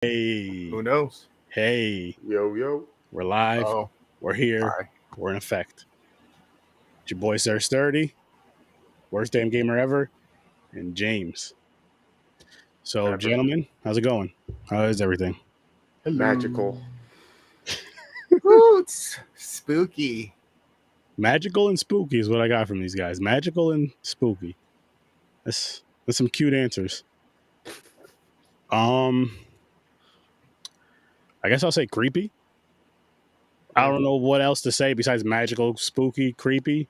Hey, Who knows? hey, Yo. we're live. Oh, We're here. hi. We're in effect. It's your boy, Sir Sturdy, worst damn gamer ever, and James. So, Ever. gentlemen, how's it going? How is everything? Hello. Magical. Roots. Spooky. Magical and spooky is what I got from these guys. Magical and spooky. That's some cute answers. I guess I'll say creepy. I don't know what else to say besides magical, spooky, creepy.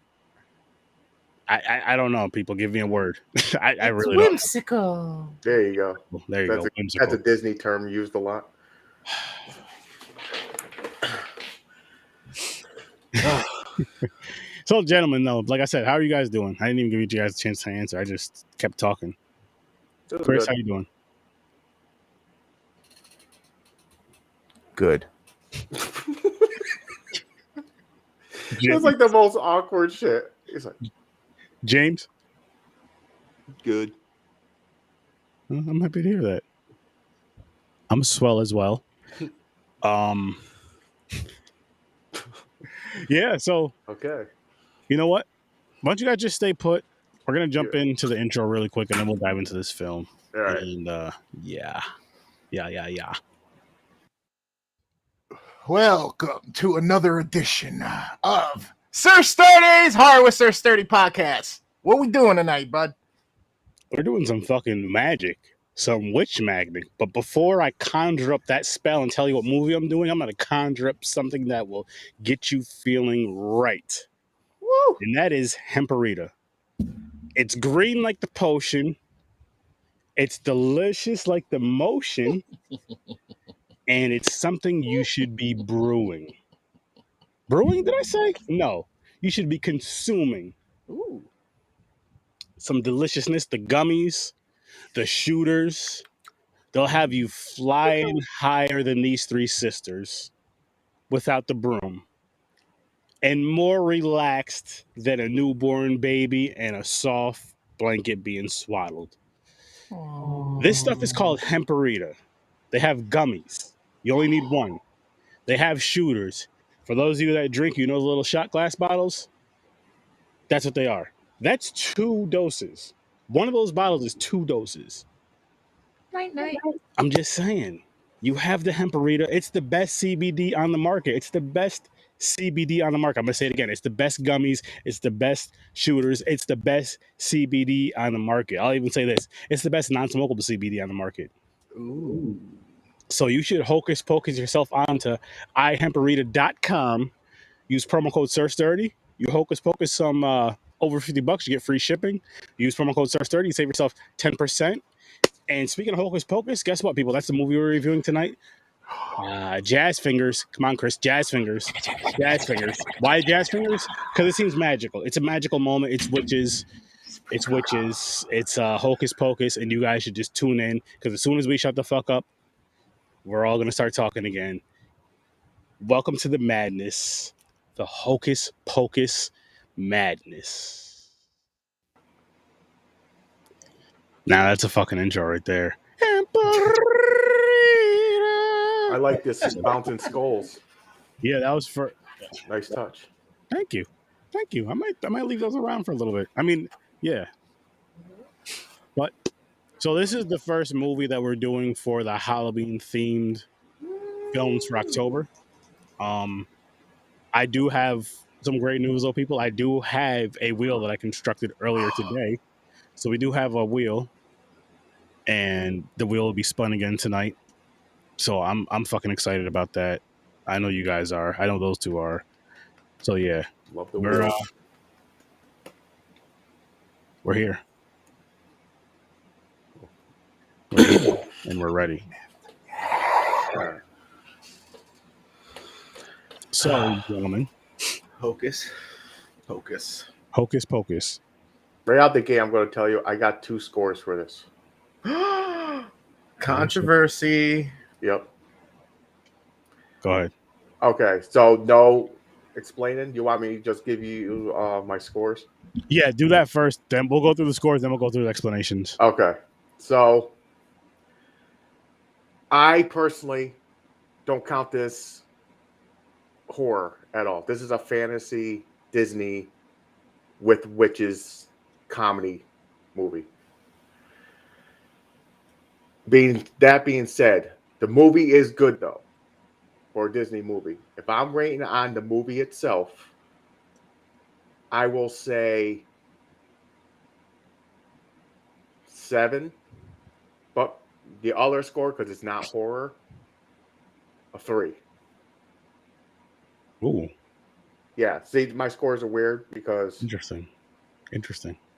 I don't know. People, give me a word. I really don't. Whimsical. There you go. There you go. Whimsical. That's a Disney term used a lot. So, gentlemen, though, like I said, how are you guys doing? I didn't even give you guys a chance to answer. I just kept talking. Chris, how you doing? Good. It was like the most awkward shit. It's like James? Good. Well, I'm happy to hear that. I'm swell as well. Yeah, so okay. You know what? Why don't you guys just stay put? We're gonna jump into the intro really quick, and then we'll dive into this film. All right. And yeah. Welcome to another edition of Sir Sturdy's Horror with Sir Sturdy podcast. What we doing tonight, bud? We're doing some fucking magic, some witch magic. But before I conjure up that spell and tell you what movie I'm doing, I'm gonna conjure up something that will get you feeling right. Woo! And that is HEMPARITA. It's green like the potion. It's delicious like the motion. And it's something you should be brewing. Brewing, did I say? No. You should be consuming. Ooh. Some deliciousness, the gummies, the shooters. They'll have you flying higher than these three sisters without the broom. And more relaxed than a newborn baby and a soft blanket being swaddled. Aww. This stuff is called HEMPARITA. They have gummies. You only need one. They have shooters. For those of you that drink, you know the little shot glass bottles? That's what they are. That's 2 doses. One of those bottles is 2 doses. Night. I'm just saying. You have the HEMPARITA. It's the best CBD on the market. It's the best CBD on the market. I'm going to say it again. It's the best gummies. It's the best shooters. It's the best CBD on the market. I'll even say this. It's the best non-smokable CBD on the market. Ooh. So you should Hocus Pocus yourself onto ihemparita.com. Use promo code SIR30. You Hocus Pocus some over $50. You get free shipping. Use promo code SIR30. You save yourself 10%. And speaking of Hocus Pocus, guess what, people? That's the movie we're reviewing tonight. Jazz Fingers. Come on, Chris. Jazz Fingers. Jazz Fingers. Why Jazz Fingers? Because it seems magical. It's a magical moment. It's witches. It's witches. It's Hocus Pocus. And you guys should just tune in. Because as soon as we shut the fuck up, we're all going to start talking again. Welcome to the madness. The Hocus Pocus madness. Now that's a fucking intro right there. I like this bouncing skulls. Yeah, that was for. Nice touch. Thank you. I might leave those around for a little bit. I mean, yeah. But so this is the first movie that we're doing for the Halloween themed films for October. I do have some great news, though, people. I do have a wheel that I constructed earlier today. So we do have a wheel, and the wheel will be spun again tonight. So I'm fucking excited about that. I know you guys are. I know those two are. So yeah, Love the wheel. We're here. We're here, and we're ready. So, gentlemen, Hocus Pocus. Hocus Pocus. Right out the gate, I'm going to tell you, I got 2 scores for this. Controversy. Yep. Go ahead. Okay, so no explaining. You want me to just give you my scores? Yeah, do that first. Then we'll go through the scores. Then we'll go through the explanations. Okay, so I personally don't count this horror at all. This is a fantasy Disney with witches comedy movie. Being said, the movie is good though for a Disney movie. If I'm rating on the movie itself, I will say 7. But the other score, because it's not horror, a 3. Ooh, Yeah, see, my scores are weird because interesting. I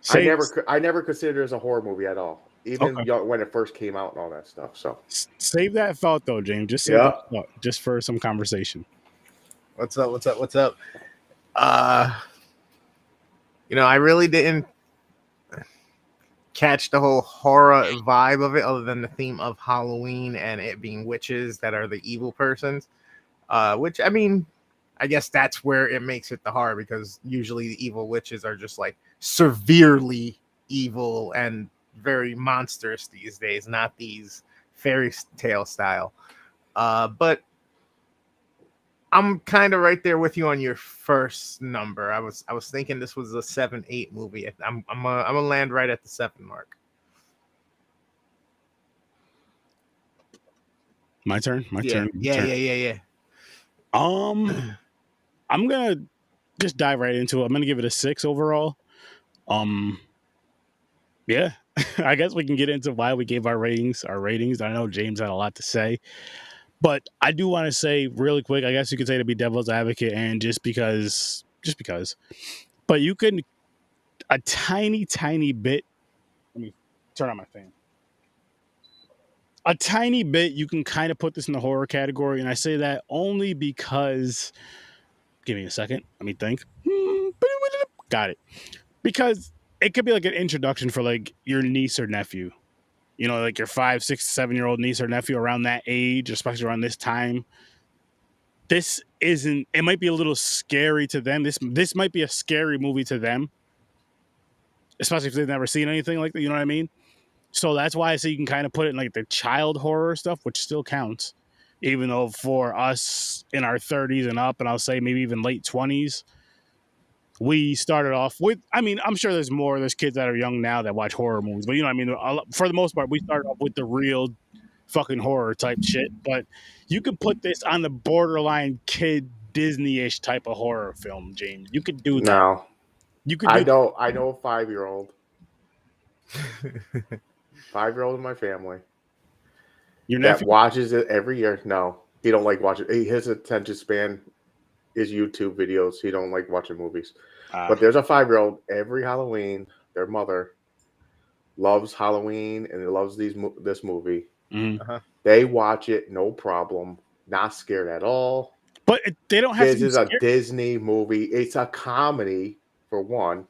Save, never considered it as a horror movie at all, even okay. when it first came out and all that stuff. So Save that thought though, James. Just save yeah, that thought, just for some conversation. What's up? I really didn't catch the whole horror vibe of it, other than the theme of Halloween and it being witches that are the evil persons. Which, I mean, I guess that's where it makes it the horror, because usually the evil witches are just like severely evil and very monstrous these days, not these fairy tale style. But I'm kind of right there with you on your first number. I was thinking this was a 7-8 movie. I'm gonna land right at the 7 mark. My turn. Yeah. I'm gonna just dive right into it. I'm gonna give it a 6 overall. Yeah, I guess we can get into why we gave our ratings. I know James had a lot to say, but I do want to say really quick. I guess you could say, to be devil's advocate, and just because. But you can a tiny bit. Let me turn on my fan. A tiny bit, you can kind of put this in the horror category, and I say that only because. Give me a second. Let me think. Got it. Because it could be like an introduction for like your niece or nephew. You know, like your 5, 6, 7-year-old niece or nephew around that age, especially around this time. This isn't. It might be a little scary to them. This might be a scary movie to them, especially if they've never seen anything like that. You know what I mean? So that's why I say you can kind of put it in like the child horror stuff, which still counts, even though for us in our 30s and up, and I'll say maybe even late 20s, we started off with. I mean, I'm sure there's kids that are young now that watch horror movies, but you know what I mean. For the most part, we started off with the real fucking horror type shit. But you could put this on the borderline kid Disney-ish type of horror film, James. You could do that. no, You could I do. know a 5-year-old, 5-year-old in my family Your that nephew. watches it every year. No, he don't like watching. His attention span is YouTube videos. He don't like watching movies. But there's a 5-year-old every Halloween. Their mother loves Halloween and loves this movie. Uh-huh. They watch it, no problem. Not scared at all. But they don't have This to be is a scared. Disney movie. It's a comedy, for one.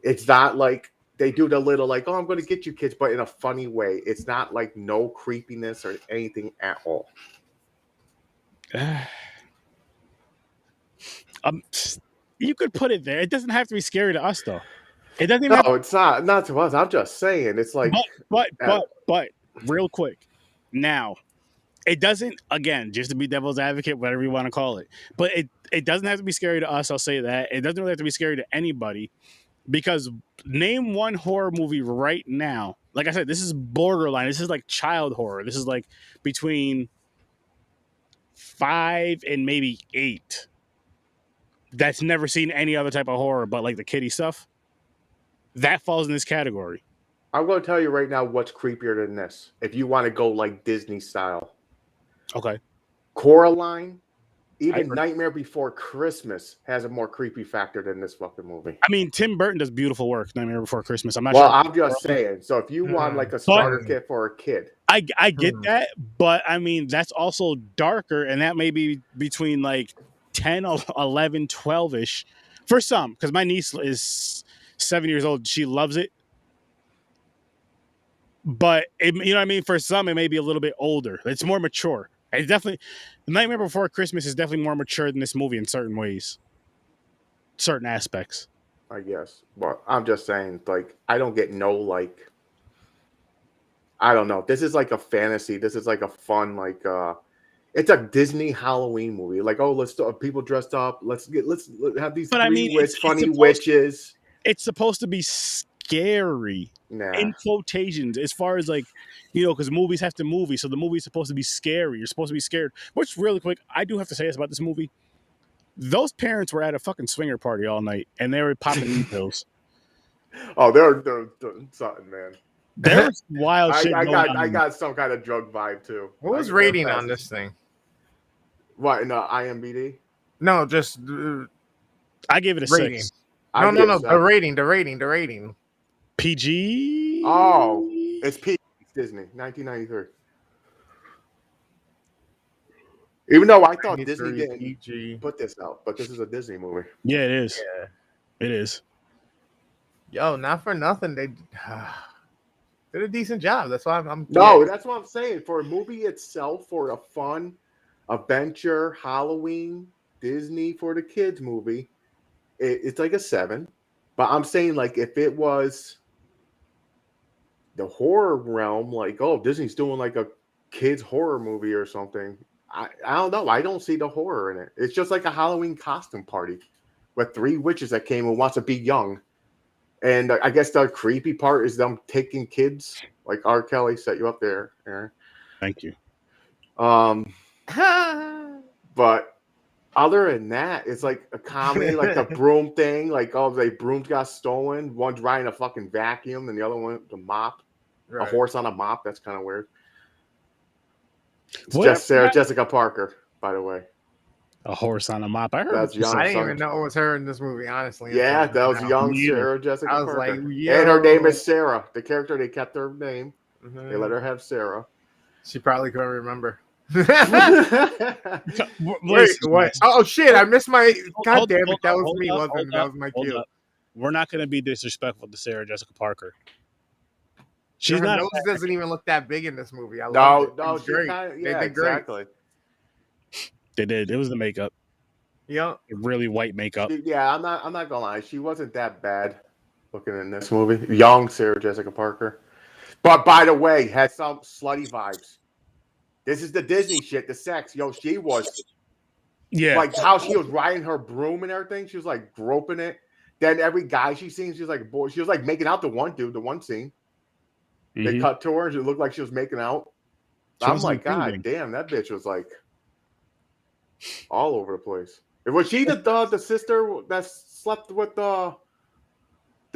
It's not like they do the little like, oh, I'm going to get you kids, but in a funny way. It's not like no creepiness or anything at all. You could put it there. It doesn't have to be scary to us, though. It doesn't even. No, have to, it's not to us. I'm just saying. It's like, but real quick, now it doesn't. Again, just to be devil's advocate, whatever you want to call it, but it doesn't have to be scary to us. I'll say that it doesn't really have to be scary to anybody, because name one horror movie right now. Like I said, this is borderline. This is like child horror. This is like between 5 and maybe 8. That's never seen any other type of horror but like the kiddie stuff. That falls in this category. I'm going to tell you right now what's creepier than this. If you want to go like Disney style. Okay. Coraline, even Nightmare Before Christmas has a more creepy factor than this fucking movie. I mean, Tim Burton does beautiful work. Nightmare Before Christmas. I'm not Well, sure. I'm just saying. So if you want like a starter kit for a kid. I get that, but I mean, that's also darker, and that may be between like 10, 11, 12-ish for some, because my niece is 7 years old. She loves it. But you know what I mean? For some, it may be a little bit older. It's more mature. It's definitely Nightmare Before Christmas is definitely more mature than this movie in certain ways, certain aspects. I guess. But I'm just saying, like, I don't get no like. I don't know. This is like a fantasy. This is like a fun, like it's a Disney Halloween movie. Like, oh, let's people dressed up. Let's have these funny witches. It's supposed to be scary. Nah. In quotations, as far as like, because movies have to movie, so the movie's supposed to be scary. You're supposed to be scared. Which, really quick, I do have to say this about this movie. Those parents were at a fucking swinger party all night, and they were popping weed pills. Oh, they're something, man. There's wild shit. I got some kind of drug vibe too. What was rating on this thing? What, in IMDb? No, just I gave it a rating. 6. No. The rating. PG. Oh, it's PG. Disney, 1993. Even though I thought Disney didn't PG. put this out, but this is a Disney movie. Yeah, it is. Yeah. It is. Yo, not for nothing, they did a decent job. That's why I'm. No, that's what I'm saying. For a movie itself, for a fun adventure Halloween Disney for the kids movie, it's like a 7. But I'm saying, like, if it was the horror realm, like, oh, Disney's doing like a kids horror movie or something, I don't know. I don't see the horror in it. It's just like a Halloween costume party with 3 witches that came and wants to be young. And I guess the creepy part is them taking kids, like R. Kelly set you up there, Aaron. Thank you. But other than that, it's like a comedy, like a broom thing. Like, oh, the brooms got stolen. One's riding a fucking vacuum, and the other one the mop. Right. A horse on a mop. That's kind of weird. It's Sarah Jessica Parker, by the way. A horse on a mop. I heard that's young. I didn't even know it was her in this movie, honestly. Yeah, that was young Sarah Jessica Parker. I was like, yeah. And her name is Sarah. The character, they kept her name. Mm-hmm. They let her have Sarah. She probably couldn't remember. Wait, what? Oh shit! I missed my. God damn it! That was me. That was my cue. We're not going to be disrespectful to Sarah Jessica Parker. She's not. Her nose doesn't even look that big in this movie. I love it. No, great. They did great. Exactly. They did. It was the makeup. Yeah. Really white makeup. Yeah, I'm not gonna lie. She wasn't that bad looking in this movie. Young Sarah Jessica Parker. But by the way, had some slutty vibes. This is the Disney shit, the sex. Yo, she was like how she was riding her broom and everything. She was like groping it. Then every guy she seen, she's like, boy, she was like making out the one dude, the one scene. Mm-hmm. They cut to her and it looked like she was making out. I'm like, God damn, that bitch was like all over the place. Was she the sister that slept with the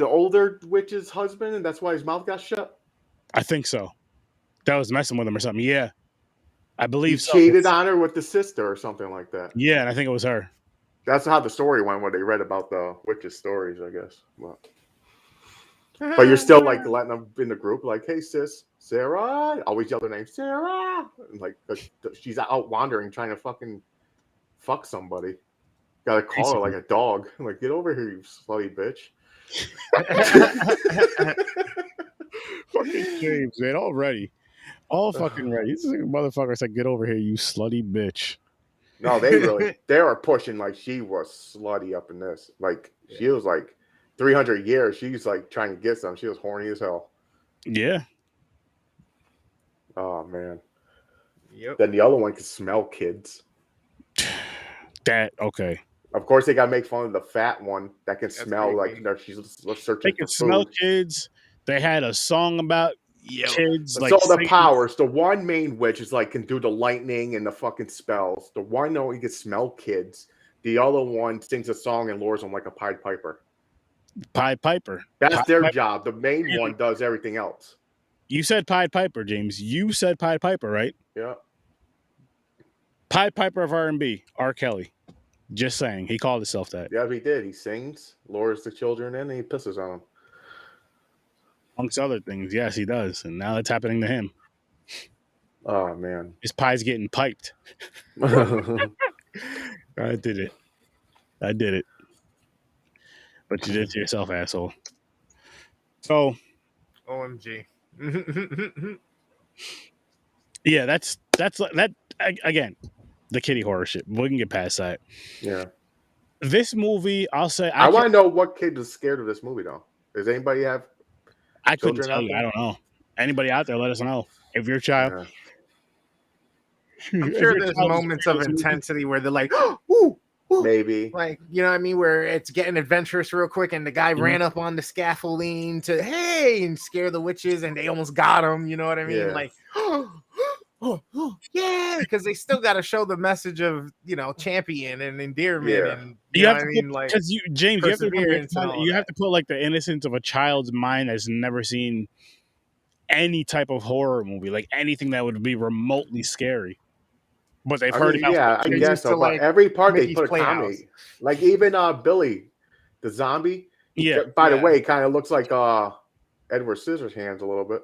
older witch's husband, and that's why his mouth got shut? I think so. That was messing with him or something. Yeah, I believe he cheated on her with the sister or something like that. Yeah, and I think it was her. That's how the story went when they read about the witches' stories, I guess. But you're still like letting them in the group, like, hey, sis, Sarah. Always yell her name, Sarah. And, like, she's out wandering trying to fucking fuck somebody. Gotta call her like a dog. I'm like, get over here, you slutty bitch. Fucking James, man, all fucking ready. This motherfucker said, get over here, you slutty bitch. No, they were pushing like she was slutty up in this. Like, she was like 300 years. She's like trying to get some. She was horny as hell. Yeah. Oh, man. Yep. Then the other one could smell kids. Okay. Of course, they gotta make fun of the fat one that can smell like she's searching. They can smell kids. They had a song about kids. So the powers. The one main witch is like can do the lightning and the fucking spells. The one though he can smell kids. The other one sings a song and lures them like a Pied Piper. Pied Piper. That's their job. The main one does everything else. You said Pied Piper, James. You said Pied Piper, right? Yeah. Pied Piper of R&B, R. Kelly. Just saying. He called himself that. Yeah, he did. He sings, lures the children in, and he pisses on them. Amongst other things, yes, he does. And now it's happening to him. Oh, man. His pie's getting piped. I did it. But you did it to yourself, asshole. So. OMG. Yeah, that's that again. The kitty horror shit. We can get past that. Yeah. This movie, I'll say. I want to know what kid was scared of this movie, though. Does anybody have? I couldn't tell you. I don't know. Anybody out there, let us know if your child. Yeah. I'm if sure your there's child is moments a fan of this movie- intensity where they're like, ooh, ooh. Maybe. Like, you know what I mean? Where it's getting adventurous real quick, and the guy Mhm. ran up on the scaffolding to, hey, and scare the witches, and they almost got him. You know what I mean? Yeah. Like, yeah, because they still got to show the message of, you know, champion and endearment, Yeah. and You you know have what I to mean? Like, because James, you have to remember, perseverance and all you have that. to put like the innocence of a child's mind that's never seen any type of horror movie, like anything that would be remotely scary. But they've I heard mean, about yeah, I They're guess used so. to, But like, every part they Mickey's put a Playhouse. comedy. Like even Billy, the zombie. Yeah. By the Yeah. way, he kind of looks like Edward Scissorhands a little bit.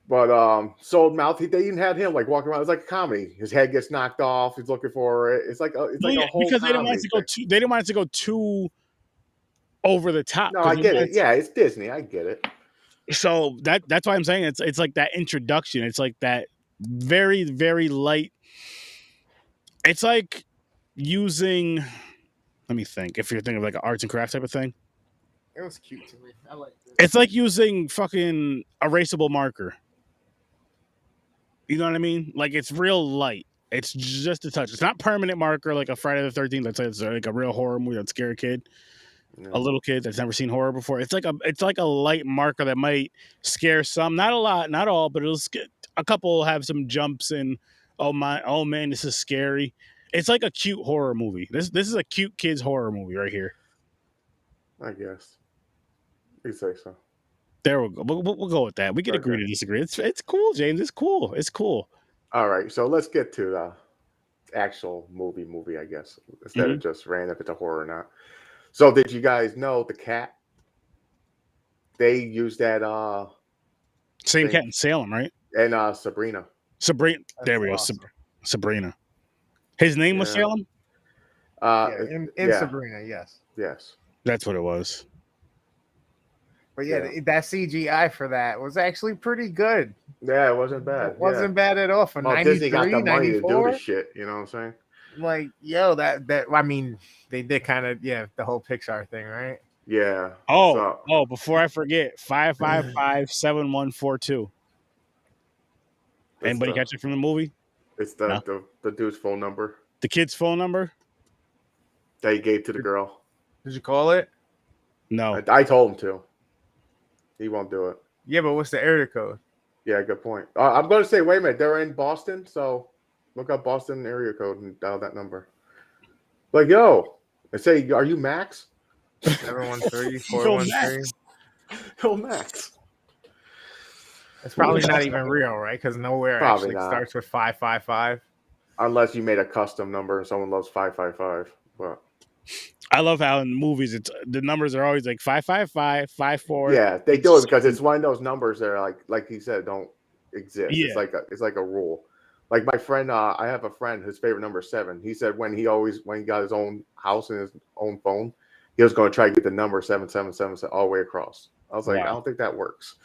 But Sold Mouth, they even had him like walking around. It's like a comedy. His head gets knocked off. He's looking for it. It's like a whole because they didn't want comedy it to go thing. too. They didn't want it to go too over the top. No, 'cause I they get wanted it. Yeah, it's Disney. I get it. So that's why I'm saying it's like that introduction. It's like that very, very light. It's like using. Let me think. If you're thinking of like an arts and crafts type of thing, It was cute to me. I like it. it's like using fucking erasable marker. You know what I mean? Like it's real light. It's just a touch. It's not permanent marker like a Friday the 13th. That's like a real horror movie that scare a kid, Yeah. a little kid that's never seen horror before. It's like a light marker that might scare some, not a lot, not all, but it'll scare a couple. Have some jumps and oh man, this is scary. It's like a cute horror movie. This is a cute kids horror movie right here. I guess. You say so. There we go. We'll go with that. We can agree to disagree. It's cool, James. It's cool. It's cool. All right, so let's get to the actual movie, I guess, instead of just random if it's a horror or not. So did you guys know the cat? They used that Same thing. cat in Salem, right? And Sabrina. Sabrina. There we go. awesome. Sabrina. His name was Yeah. Salem? In Sabrina, yes. Yes. That's what it was. But yeah, that CGI for that was actually pretty good. Yeah, it wasn't bad. It wasn't bad at all for 93, Disney got the money to do 94. this shit, you know what I'm saying? Like, yo, that I mean, they did kind of, the whole Pixar thing, right? Yeah. Oh, before I forget, 555-7142. Anybody catch it from the movie? It's the dude's phone number The kid's phone number? that he gave to the girl. Did you call it? No. I told him to. He won't do it. Yeah, but what's the area code? Yeah, good point. I'm going to say, wait a minute. They're in Boston, so look up Boston area code and dial that number. Like, yo, and say, are you Max? 713-413. Yo, Max. It's probably not even real, right? Because nowhere Probably actually not. starts with 555. Unless you made a custom number and someone loves 555. But I love how in movies the numbers are always like 555, 54. yeah, they do it because it's one of those numbers that are like he said, don't exist. Yeah. It's like a rule. Like my friend, I have a friend, his favorite number is 7. He said when he got his own house and his own phone, he was going to try to get the number 777 all the way across. I was like, Wow. I don't think that works.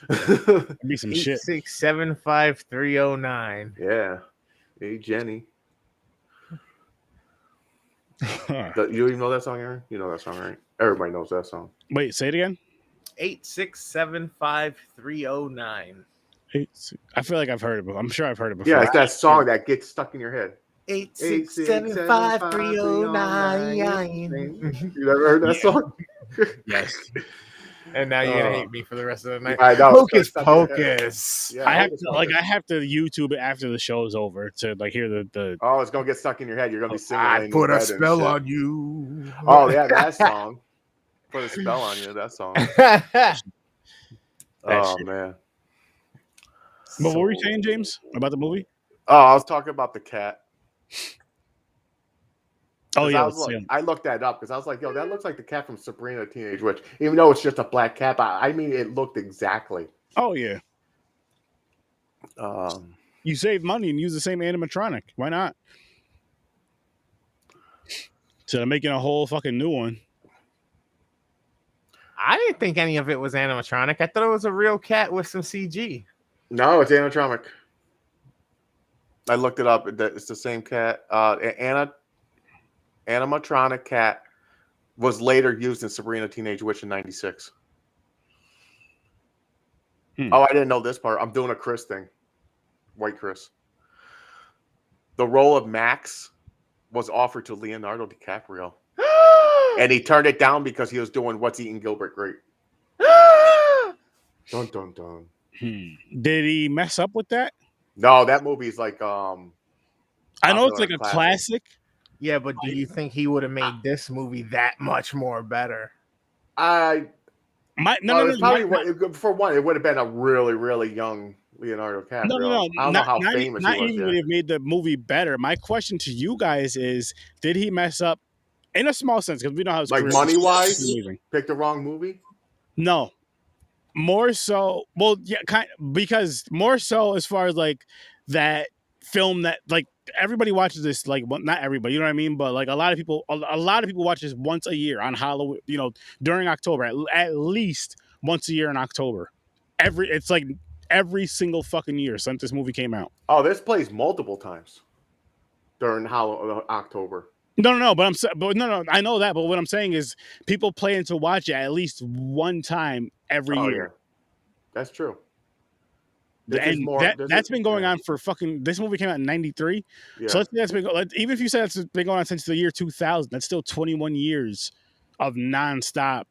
That'd be some shit. 8675309. Yeah. Hey, Jenny. You even know that song, Aaron? You know that song, right? Everybody knows that song. Wait, say it again. 8675309. I feel like I've heard it before. I'm sure I've heard it before. Yeah, it's that song that gets stuck in your head. 8675309. You ever heard that song? Yes. And now you're gonna hate me for the rest of the night. I know. Hocus Pocus. Yeah, I have to YouTube it after the show's over to like hear the Oh, it's gonna get stuck in your head. You're gonna be singing. I put a spell on you. Oh yeah, that song. Put a spell on you. That song. Oh man. But what were you saying, James, about the movie? Oh, I was talking about the cat. Oh yeah, I looked that up because I was like, yo, that looks like the cat from Sabrina the Teenage Witch. Even though it's just a black cat, I mean, it looked exactly. Oh yeah. You save money and use the same animatronic. Why not? So they're making a whole fucking new one. I didn't think any of it was animatronic. I thought it was a real cat with some CG. No, it's animatronic. I looked it up. It's the same cat. Animatronic cat was later used in Sabrina Teenage Witch in '96. Oh, I didn't know this part. I'm doing a Chris thing. White Chris. The role of Max was offered to Leonardo DiCaprio. And he turned it down because he was doing What's Eating Gilbert Grape. Dun, dun, dun. Did he mess up with that? No, that movie's like I know it's like a classic. Yeah, but do you think he would have made this movie that much more better? For one, it would have been a really, really young Leonardo DiCaprio. No. I don't know how famous he was. Not even would have made the movie better. My question to you guys is: did he mess up in a small sense? Because we know how his like money wise, picked the wrong movie. No, more so. Well, yeah, because more so as far as like that film that like everybody watches this, like, well, not everybody, you know what I mean, but like a lot of people watch this once a year on Halloween, you know, during October, at least once a year in October. It's like every single fucking year since this movie came out. Oh, this plays multiple times during October. No, I know that, but what I'm saying is people plan to watch it at least one time every year. Yeah. That's true. That's been going on for fucking. This movie came out in '93, so let's say that's been even if you say that's been going on since the year 2000. That's still 21 years of nonstop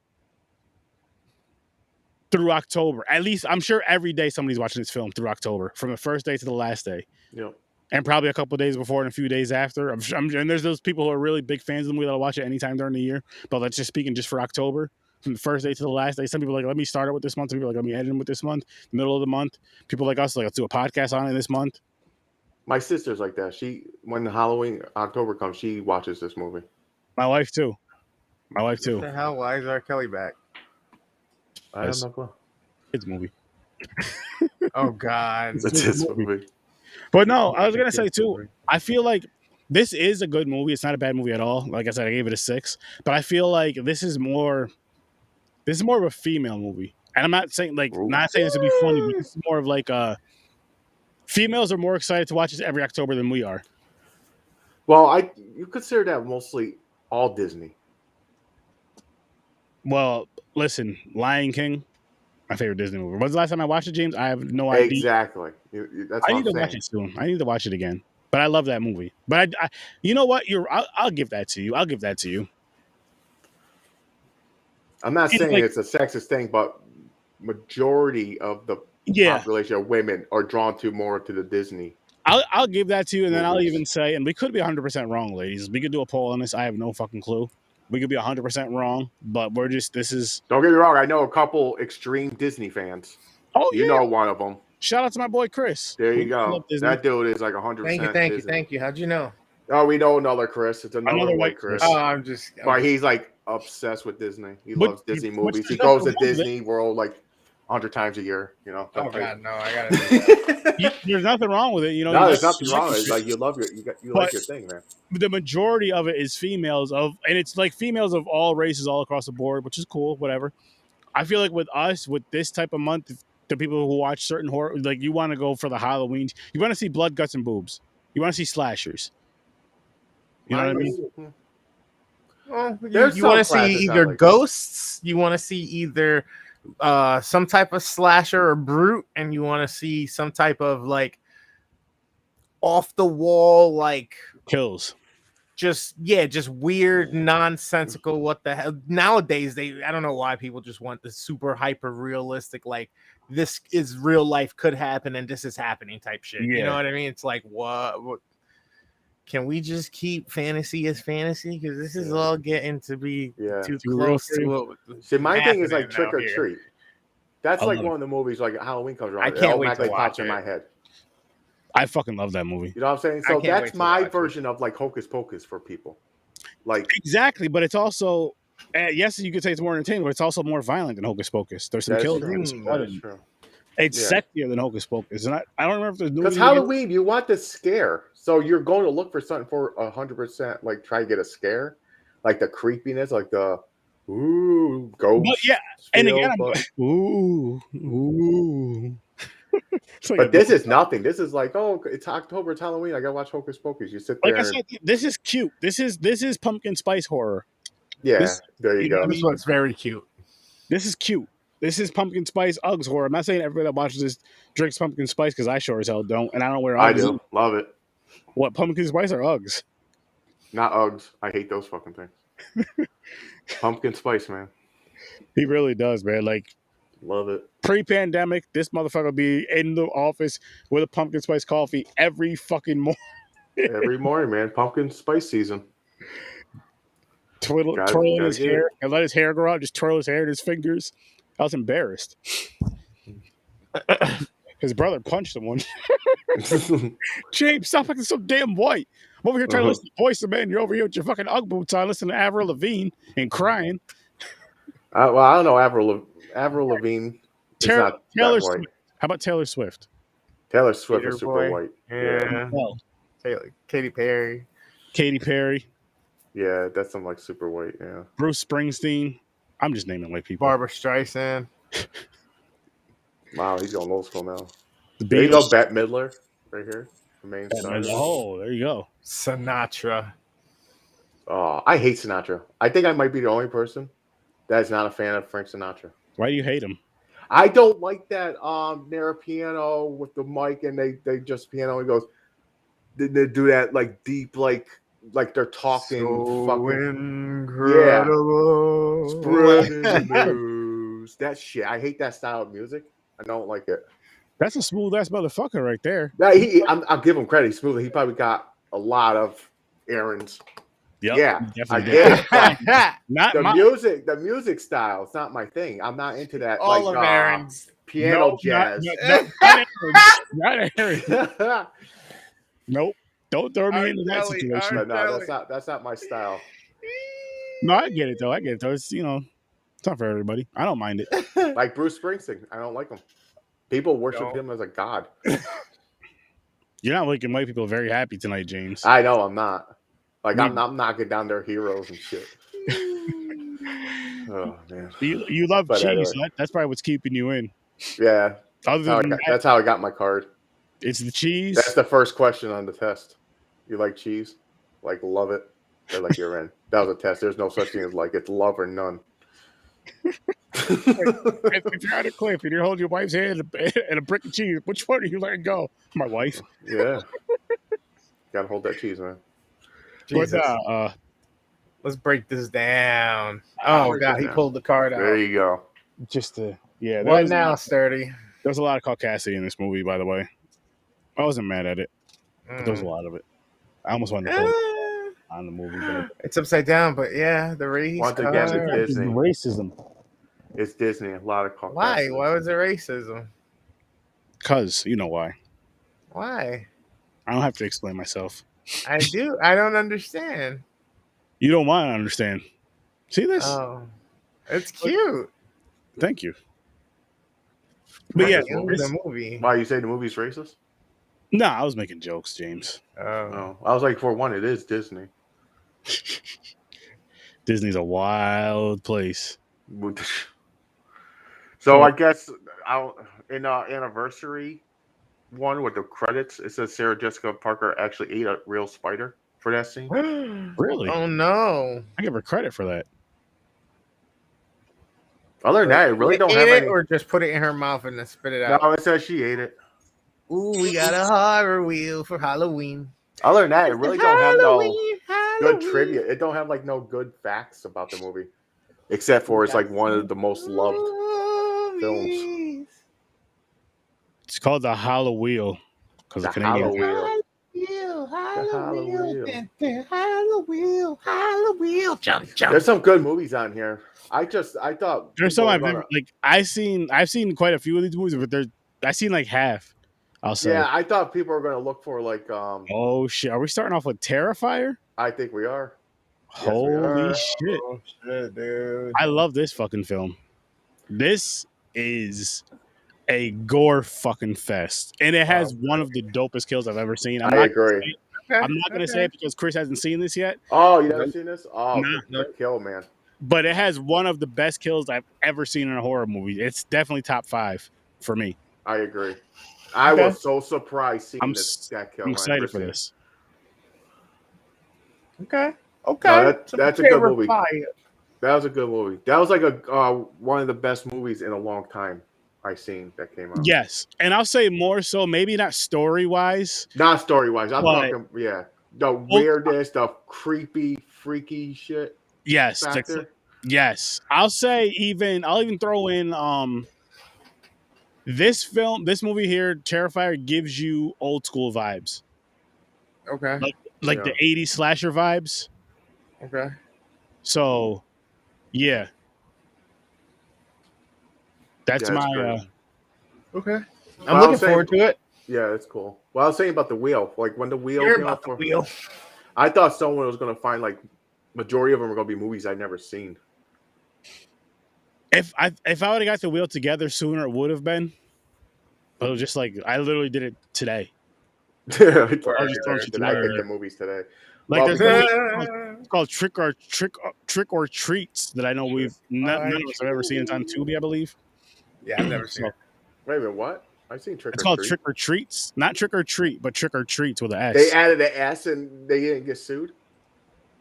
through October. At least I'm sure every day somebody's watching this film through October, from the first day to the last day. Yep. And probably a couple of days before and a few days after. And there's those people who are really big fans of the movie that'll watch it anytime during the year. But let's just speaking just for October. From the first day to the last day. Some people are like, let me start it with this month. Some people are like, let me edit it with this month. Middle of the month. People like us, like, let's do a podcast on it this month. My sister's like that. When Halloween, October comes, she watches this movie. My wife too. What the hell? Why is R. Kelly back? I don't know. Kids movie. Oh, God. It's his movie. But no, I was going to say too, I feel like this is a good movie. It's not a bad movie at all. Like I said, I gave it a 6. But I feel like this is more of a female movie. And I'm not saying this to be funny, but it's more of like females are more excited to watch this every October than we are. Well, you consider that mostly all Disney. Well, listen, Lion King, my favorite Disney movie. When's the last time I watched it, James? I have no idea. Exactly. I need to watch it soon. I need to watch it again. But I love that movie. But I you know what? I'll give that to you. I'm not saying it's a sexist thing, but majority of the population of women are drawn more to the Disney. I'll give that to you, and then I'll even say, and we could be 100% wrong, ladies. We could do a poll on this. I have no fucking clue. We could be 100% wrong, but this is... Don't get me wrong. I know a couple extreme Disney fans. Oh, you know one of them. Shout out to my boy, Chris. There you go. That dude is like 100% Thank you. How'd you know? Oh, we know another Chris. It's another white Chris. Oh, but he's like obsessed with Disney. He loves Disney movies. He goes to Disney World like 100 times a year, you know. Oh God, no! I gotta. There's nothing wrong with it, you know. No, there's nothing wrong with it. Like you love you like your thing, man. The majority of it is females and it's like females of all races, all across the board, which is cool. Whatever. I feel like with us, with this type of month, the people who watch certain horror, like you want to go for the Halloween, you want to see blood, guts, and boobs. You want to see slashers. You know what I mean? Well, you want to see either ghosts. You want to see either some type of slasher or brute, and you want to see some type of like off the wall like kills. Just weird, nonsensical. What the hell? Nowadays, I don't know why people just want the super hyper realistic, like this is real life, could happen, and this is happening type shit. Yeah. You know what I mean? It's like what? Can we just keep fantasy as fantasy? Because this is all getting to be too close to what. See, my thing is like Trick or Treat. That's like one of the movies. Like Halloween comes around, I can't wait to watch it. In my head. I fucking love that movie. You know what I'm saying? So that's my version of like Hocus Pocus for people. Like exactly, but it's also yes, you could say it's more entertaining, but it's also more violent than Hocus Pocus. There's some kills. That's true. It's sexier than Hocus Pocus, and I don't remember if there's because Halloween you want the scare, so you're going to look for something for 100%. Like try to get a scare, like the creepiness, like the ghost. But yeah, and again, I'm like, ooh. But this is nothing. This is like, it's October, it's Halloween. I gotta watch Hocus Pocus. You sit there. Like I said, this is cute. This is pumpkin spice horror. Yeah, there you go. This one's very cute. This is cute. This is pumpkin spice Uggs horror. I'm not saying everybody that watches this drinks pumpkin spice because I sure as hell don't, and I don't wear Uggs. I do. Love it. What, pumpkin spice or Uggs? Not Uggs. I hate those fucking things. Pumpkin spice, man. He really does, man. Like, love it. Pre-pandemic, this motherfucker would be in the office with a pumpkin spice coffee every fucking morning. Every morning, man. Pumpkin spice season. Twirling his hair and let his hair grow out. Just twirl his hair and his fingers. I was embarrassed. His brother punched him once. James, stop acting so damn white. I'm over here trying to listen to Voice of Man. You're over here with your fucking Ugg boots on, listening to Avril Lavigne and crying. Well, I don't know Avril Lavigne. Taylor Swift. How about Taylor Swift? Taylor Swift is super white. Yeah. Well, Katy Perry. Katy Perry. Yeah, that's some like super white. Yeah. Bruce Springsteen. I'm just naming white people. Barbara Streisand. Wow, he's going old school now. There you go, Bette Midler, right here. The main star. Oh, there you go. Sinatra. Oh, I hate Sinatra. I think I might be the only person that is not a fan of Frank Sinatra. Why do you hate him? I don't like that near a piano with the mic and they just piano and goes they do that like deep like they're talking so fucking incredible. Spreading the news. That shit. I hate that style of music. I don't like it. That's a smooth ass motherfucker right there. Yeah, I'll give him credit. He's smooth. He probably got a lot of errands. Yep, yeah, I get it. Not the music style. It's not my thing. I'm not into that. All of errands. Piano jazz. Not errands. Nope. Don't throw me into that situation. No, that's not my style. No, I get it though. It's it's not for everybody. I don't mind it. Like Bruce Springsteen, I don't like him. People worship him as a god. You're not making white people very happy tonight, James. I know I'm not. Like I'm knocking down their heroes and shit. Oh man. You love cheese. Anyway. So that's probably what's keeping you in. Yeah. That's how I got my card. It's the cheese. That's the first question on the test. You like cheese? Like love it? They're like you're in. That was a test. There's no such thing as like it's love or none. If you're at a cliff and you're holding your wife's hand and a brick of cheese, which one are you letting go? My wife. Yeah. Gotta hold that cheese, man. Jesus. Let's break this down. Oh God, he pulled the card out. There you go. What now, Sturdy? There's a lot of caucasity in this movie, by the way. I wasn't mad at it, but there was a lot of it. I almost wanted to put on the movie, but it's upside down. But yeah, the race. Once again, it's Disney. Racism. It's Disney. A lot of caucasity. Why? Why was it racism? Because you know why. Why? I don't have to explain myself. I do. I don't understand. You don't want to understand. See this? Oh, it's cute. Thank you. But yeah, the movie. Why you say the movie's racist? No, I was making jokes, James. Oh, I was like, for one, it is Disney. Disney's a wild place. So I guess in anniversary one with the credits, it says Sarah Jessica Parker actually ate a real spider for that scene. Really? Oh no! I give her credit for that. Other than that, it really don't have any. Or just put it in her mouth and then spit it out. No, it says she ate it. Ooh, we got a horror wheel for Halloween. Other than that, it really don't have no good trivia. It don't have like no good facts about the movie, except for it's like one of the most loved films. It's called the Hollow Wheel because the Canadian. There's some good movies on here. I thought there's some I've seen quite a few of these movies, but I've seen like half. I'll say. Yeah, I thought people were gonna look for like oh shit! Are we starting off with Terrifier? I think we are. Holy shit! Oh, shit, dude! I love this fucking film. This is a gore fucking fest, and it has one of the dopest kills I've ever seen. I agree. I'm not gonna say it because Chris hasn't seen this yet. Oh, you haven't seen this? Oh, good kill, man! But it has one of the best kills I've ever seen in a horror movie. It's definitely top 5 for me. I agree. I was so surprised seeing that kill. I'm excited for this. Okay. No, that's a good movie. That was a good movie. That was like a one of the best movies in a long time I seen that came out. Yes, and I'll say more so, maybe not story wise, Not story wise. I'm but talking, the weirdness, the creepy, freaky shit yes, factor. yes. I'll even throw in this movie here, Terrifier, gives you old school vibes, Okay. like the '80s slasher vibes. Okay. So, yeah, that's Yeah, it's my. great. Okay. Well, I'm looking forward to it. Yeah, it's cool. Well, I was saying about the wheel. Like when the wheel You're came about out the for wheel. I thought someone was gonna find like majority of them are gonna be movies I'd never seen. If I would have got the wheel together sooner, it would have been. But it was just like I literally did it today. I picked Word. the movies today. Like Well, there's it's called Trick or Treats that I know none of us have ever seen. It's on Tubi, I believe. Yeah, I've never seen it. wait a minute, what? I've seen Trick It's or called Treat. Trick or Treats, not Trick or Treat, but Trick or Treats with an S. They added an S and they didn't get sued.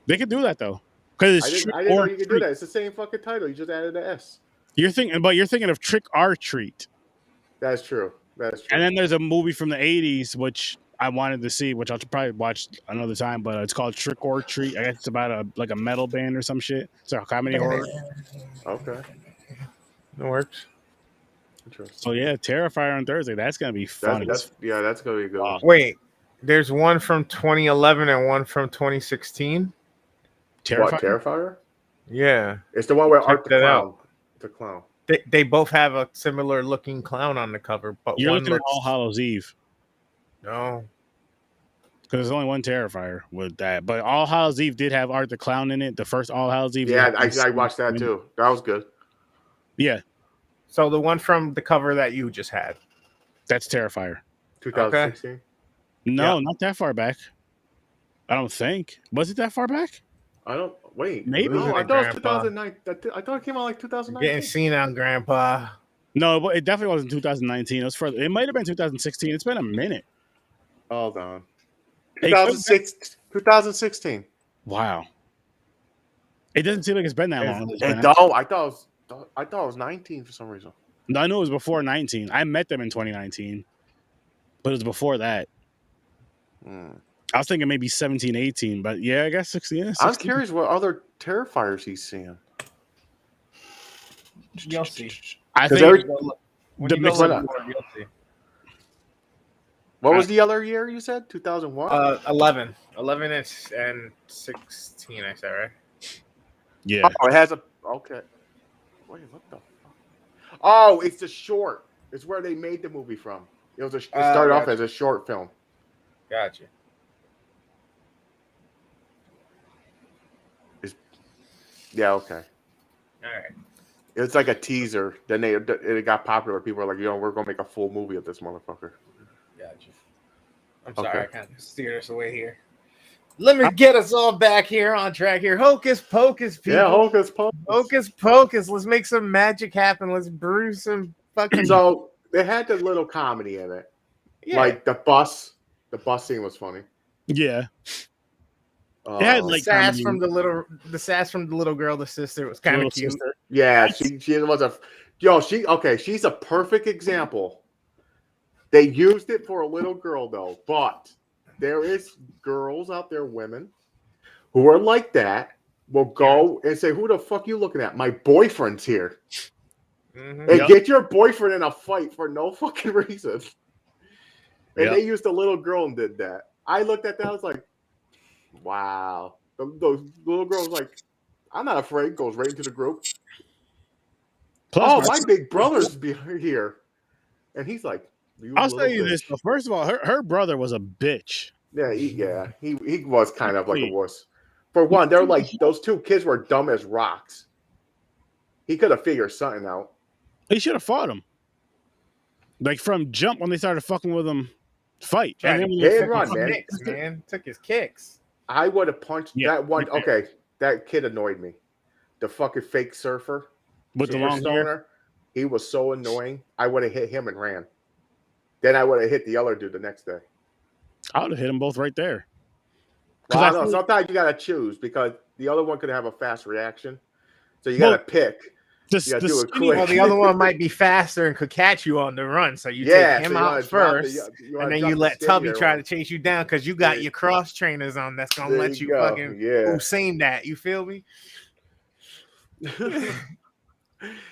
They could do that though, because I it's didn't know you could do that. It's the same fucking title. You just added an S. You're thinking of Trick or Treat. That's true. That's true. And then there's a movie from the '80s which I wanted to see, which I'll probably watch another time. But it's called Trick or Treat. I guess it's about a metal band or some shit. It's a comedy horror. Okay, It works. interesting. So yeah, Terrifier on Thursday. That's gonna be funny. That's gonna be a good. One. Wait, there's one from 2011 and one from 2016. What, Terrifier? Yeah, It's the one where Check Art the that Clown. out. The clown. they both have a similar looking clown on the cover, but You're one looking at looks All Hallows Eve no. because there's only one Terrifier with that. But All Hallows Eve did have Art the Clown in it. The first All Hallows Eve. Yeah, I watched that too. That was good. Yeah, So the one from the cover that you just had. that's Terrifier. 2016. No, Yeah. not that far back. I don't think. Was it that far back? I don't wait. Maybe. No, I Losing thought it, it was Grandpa. 2009. I thought it came out like 2019. Getting senile, Grandpa. No, it definitely wasn't 2019. It was further. It might have been 2016. It's been a minute. Hold on. Hey, 2016. Wow. It doesn't seem like it's been that long. And no, I thought it was 19 for some reason. No, I knew it was before 19. I met them in 2019, but it was before that. I was thinking maybe 17, 18, but yeah, I guess 16. Yeah, 16. I'm curious what other Terrifiers he's seeing. You'll see. I Because think When the you go mix look up- for it, you'll see. What was the other year you said? 2001? 11 and 16, I said, right? yeah. Oh, it has a okay. Wait, what the fuck? Oh, it's the short. It's where they made the movie from. It started off as a short film. Gotcha. Yeah, okay. All right. It's like a teaser. Then it got popular. People were like, we're gonna make a full movie of this motherfucker. Gotcha. I'm sorry, Okay. I kind of steered us away here. Let me get us all back here on track here. Hocus Pocus, people. Yeah, Hocus Pocus. Hocus Pocus. Let's make some magic happen. Let's brew some fucking. So they had the little comedy in it. Yeah. Like the bus scene was funny. Yeah. It had, like, sass comedy. from the little girl, the sister, was kind Little of cute. sister. Yeah, she was she's a perfect example. They used it for a little girl though, but there is girls out there, women, who are like that, will go and say, "Who the fuck you looking at? My boyfriend's here." Mhm. And Yep. get your boyfriend in a fight for no fucking reason. And Yep. they used a little girl and did that. I looked at that, I was like, wow. The little girl was like, I'm not afraid, goes right into the group. Plus, My big brother's here. And he's like, I'll tell you this. But first of all, her brother was a bitch. Yeah, he was kind of like a wuss. For one, they're like, those two kids were dumb as rocks. He could have figured something out. He should have fought him. Like from jump when they started fucking with him, fight. Jack, And then when hit they and run, man. Kicks, man. Took his kicks. I would have punched Yeah. that one. Okay, that kid annoyed me. The fucking fake surfer. with the Super long hair. stoner, he was so annoying. I would have hit him and ran. Then I would have hit the other dude the next day. I would have hit them both right there. Well, I don't know. feel- Sometimes you gotta choose because the other one could have a fast reaction. So you got to pick. You got to do it skinny, quick. Well, the other one might be faster and could catch you on the run. So you take him out first, and then you let Tubby try to chase you down because you got your cross trainers on. That's gonna let you fucking Usain that. You feel me?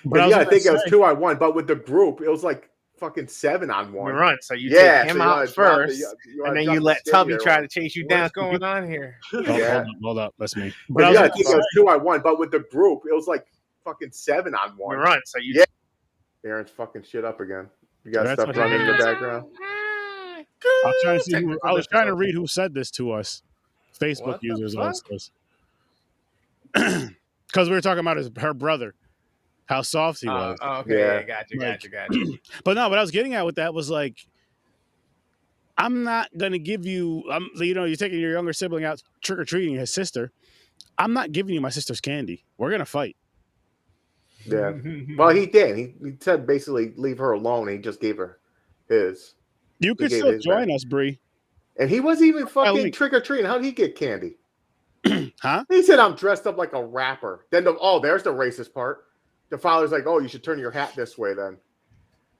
But yeah, I think it was 2-on-1, but with the group, it was like fucking 7-on-1. Run. So you take him out first, and then you let Tubby try to chase you down. What's going on here? Hold up, that's me. But yeah, I think it was 2-on-1, but with the group, it was like fucking 7-on-1. Run. So you Aaron's fucking shit up again. You got stuff running in the background. I was trying to read who said this to us. Facebook users also. Because we were talking about her brother, how soft he was. Okay, gotcha. But no, what I was getting at with that was like, I'm not gonna give you. You're taking your younger sibling out trick or treating, his sister. I'm not giving you my sister's candy. We're gonna fight. Yeah. Well, he did. He said basically leave her alone. And he just gave her his. You could still join us, Bree. And he wasn't even fucking trick or treating. How did he get candy? Huh? He said I'm dressed up like a rapper. Then there's the racist part. The father's like, oh, you should turn your hat this way then.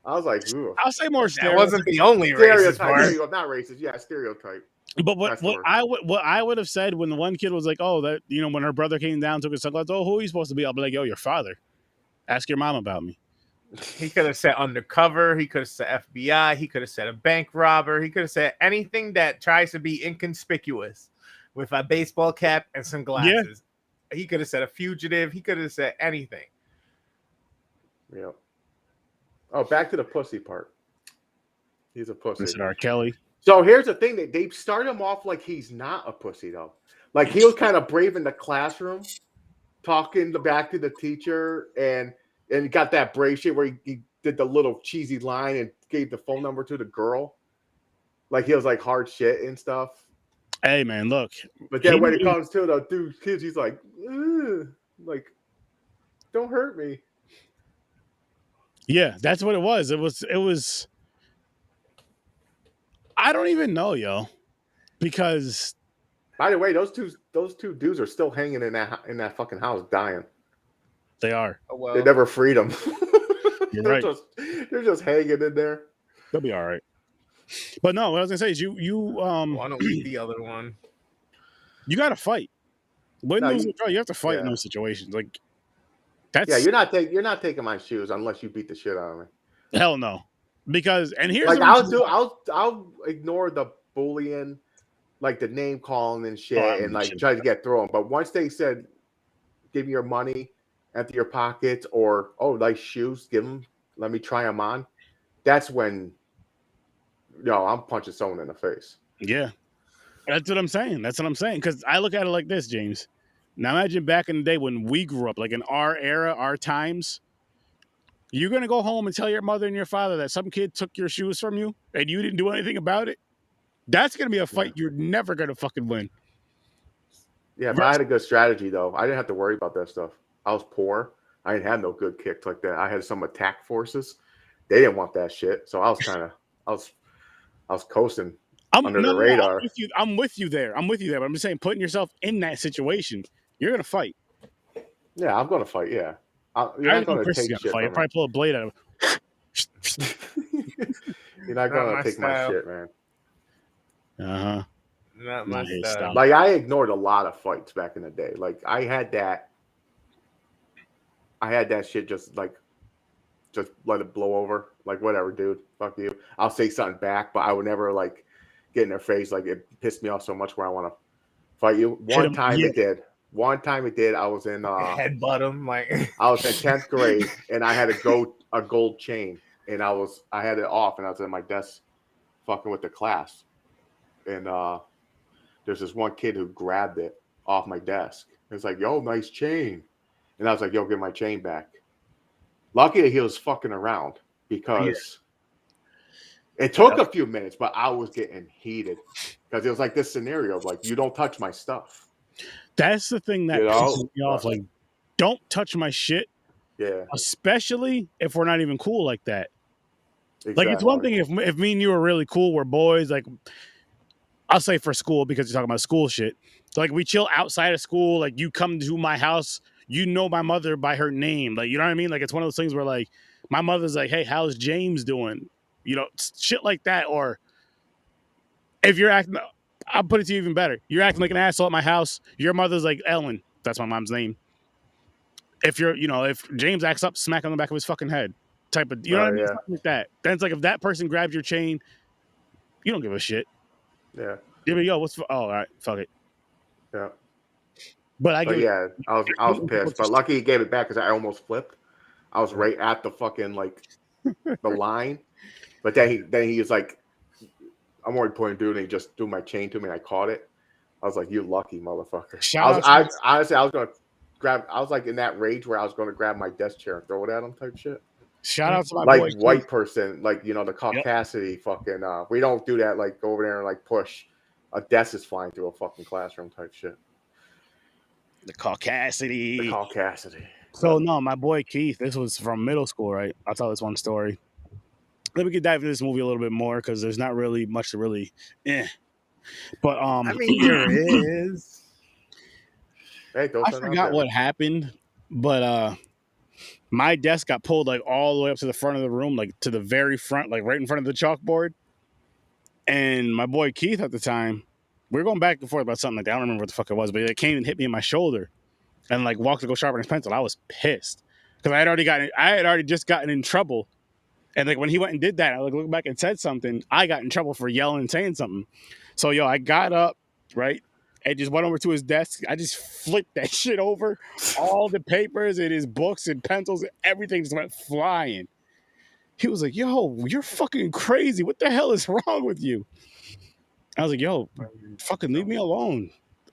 I was like, ooh. I'll say more stereotype. That wasn't the only racist part. Not racist, yeah, stereotype. But what I would have said when the one kid was like, oh, that when her brother came down, took his sunglasses, oh, who are you supposed to be? I'll be like, yo, your father. Ask your mom about me. He could have said undercover. He could have said FBI. He could have said a bank robber. He could have said anything that tries to be inconspicuous with a baseball cap and some glasses. Yeah. He could have said a fugitive. He could have said anything. Yeah. Oh, back to the pussy part. He's a pussy. Listen, R. Kelly. So here's the thing: they start him off like he's not a pussy though. Like he was kind of brave in the classroom, talking back to the teacher, and got that brave shit where he did the little cheesy line and gave the phone number to the girl. Like he was like hard shit and stuff. Hey man, look. But then when it comes to the dude kids, he's like, like, don't hurt me. Yeah, that's what it was. It was. I don't even know, yo, because. By the way, those two dudes are still hanging in that fucking house, dying. They are. Oh, well. They never freed them. You're right. They're just hanging in there. They'll be all right. But no, what I was gonna say is you I don't eat the other one. You gotta fight. You have to fight in those situations. Like that's you're not taking my shoes unless you beat the shit out of me. Hell no. Because here's like I'll ignore the bullying, like the name calling and shit, and like try to get through them. But once they said, "Give me your money, empty your pockets," or nice shoes, give them, let me try them on. That's when, I'm punching someone in the face. Yeah, that's what I'm saying. Because I look at it like this, James. Now imagine back in the day when we grew up, like in our era, our times. You're going to go home and tell your mother and your father that some kid took your shoes from you and you didn't do anything about it? That's going to be a fight you're never going to fucking win. Yeah, but I had a good strategy, though. I didn't have to worry about that stuff. I was poor. I didn't have no good kicks like that. I had some attack forces. They didn't want that shit. So I was I was coasting under the radar. I'm with you there. But I'm just saying, putting yourself in that situation, you're going to fight. Yeah, I'm going to fight, yeah. You're not going to take shit. I'll probably pull a blade out of You're not going to take my shit, man. Uh-huh. Not my style. Like, I ignored a lot of fights back in the day. Like, I had that shit just let it blow over. Like, whatever, dude. Fuck you. I'll say something back, but I would never, like, get in their face. Like, it pissed me off so much where I want to fight you. One time it did. I was in headbutt him. Like I was in 10th grade and I had a gold chain and I had it off and I was at my desk fucking with the class. And there's this one kid who grabbed it off my desk. It's like, yo, nice chain. And I was like, yo, give my chain back. Luckily he was fucking around because it took a few minutes, but I was getting heated because it was like this scenario of like, you don't touch my stuff. That's the thing that pisses me off. Like, don't touch my shit. Yeah. Especially if we're not even cool like that. Exactly. Like, it's one thing if me and you are really cool, we're boys. Like, I'll say for school because you're talking about school shit. So, like, we chill outside of school. Like, you come to my house, you know my mother by her name. Like, you know what I mean? Like, it's one of those things where, like, my mother's like, hey, how's James doing? You know, shit like that. Or if you're acting, I'll put it to you even better. You're acting like an asshole at my house. Your mother's like Ellen. That's my mom's name. If you're, you know, if James acts up, smack on the back of his fucking head. Type of, you know what I mean? Yeah. Something like that. Then it's like if that person grabs your chain, you don't give a shit. Yeah. Yeah, but yo, all right, fuck it. Yeah. But I was pissed. But lucky he gave it back because I almost flipped. I was right at the fucking like the line. But then he was like, I'm already pointing dude, and he just threw my chain to me and I caught it. I was like, you lucky motherfucker. Honestly, I was gonna grab, I was like in that rage where I was gonna grab my desk chair and throw it at him type shit. Shout out to my like boy, white Keith. person, like, you know, the caucasity fucking we don't do that, like go over there and like push a desk is flying through a fucking classroom type shit. The caucasity. So no, my boy Keith, this was from middle school, right? I'll tell this one story. Let me get dive into this movie a little bit more because there's not really much to really But I mean, there is. Hey, I forgot what happened, but my desk got pulled like all the way up to the front of the room, like to the very front, like right in front of the chalkboard. And my boy Keith at the time, we were going back and forth about something like that. I don't remember what the fuck it was, but it came and hit me in my shoulder and like walked to go sharpen his pencil. I was pissed because I had already just gotten in trouble. And like when he went and did that, I like looked back and said something. I got in trouble for yelling and saying something. So yo, I got up, right? And just went over to his desk. I just flipped that shit over. All the papers and his books and pencils, everything just went flying. He was like, yo, you're fucking crazy. What the hell is wrong with you? I was like, yo, fucking leave me alone.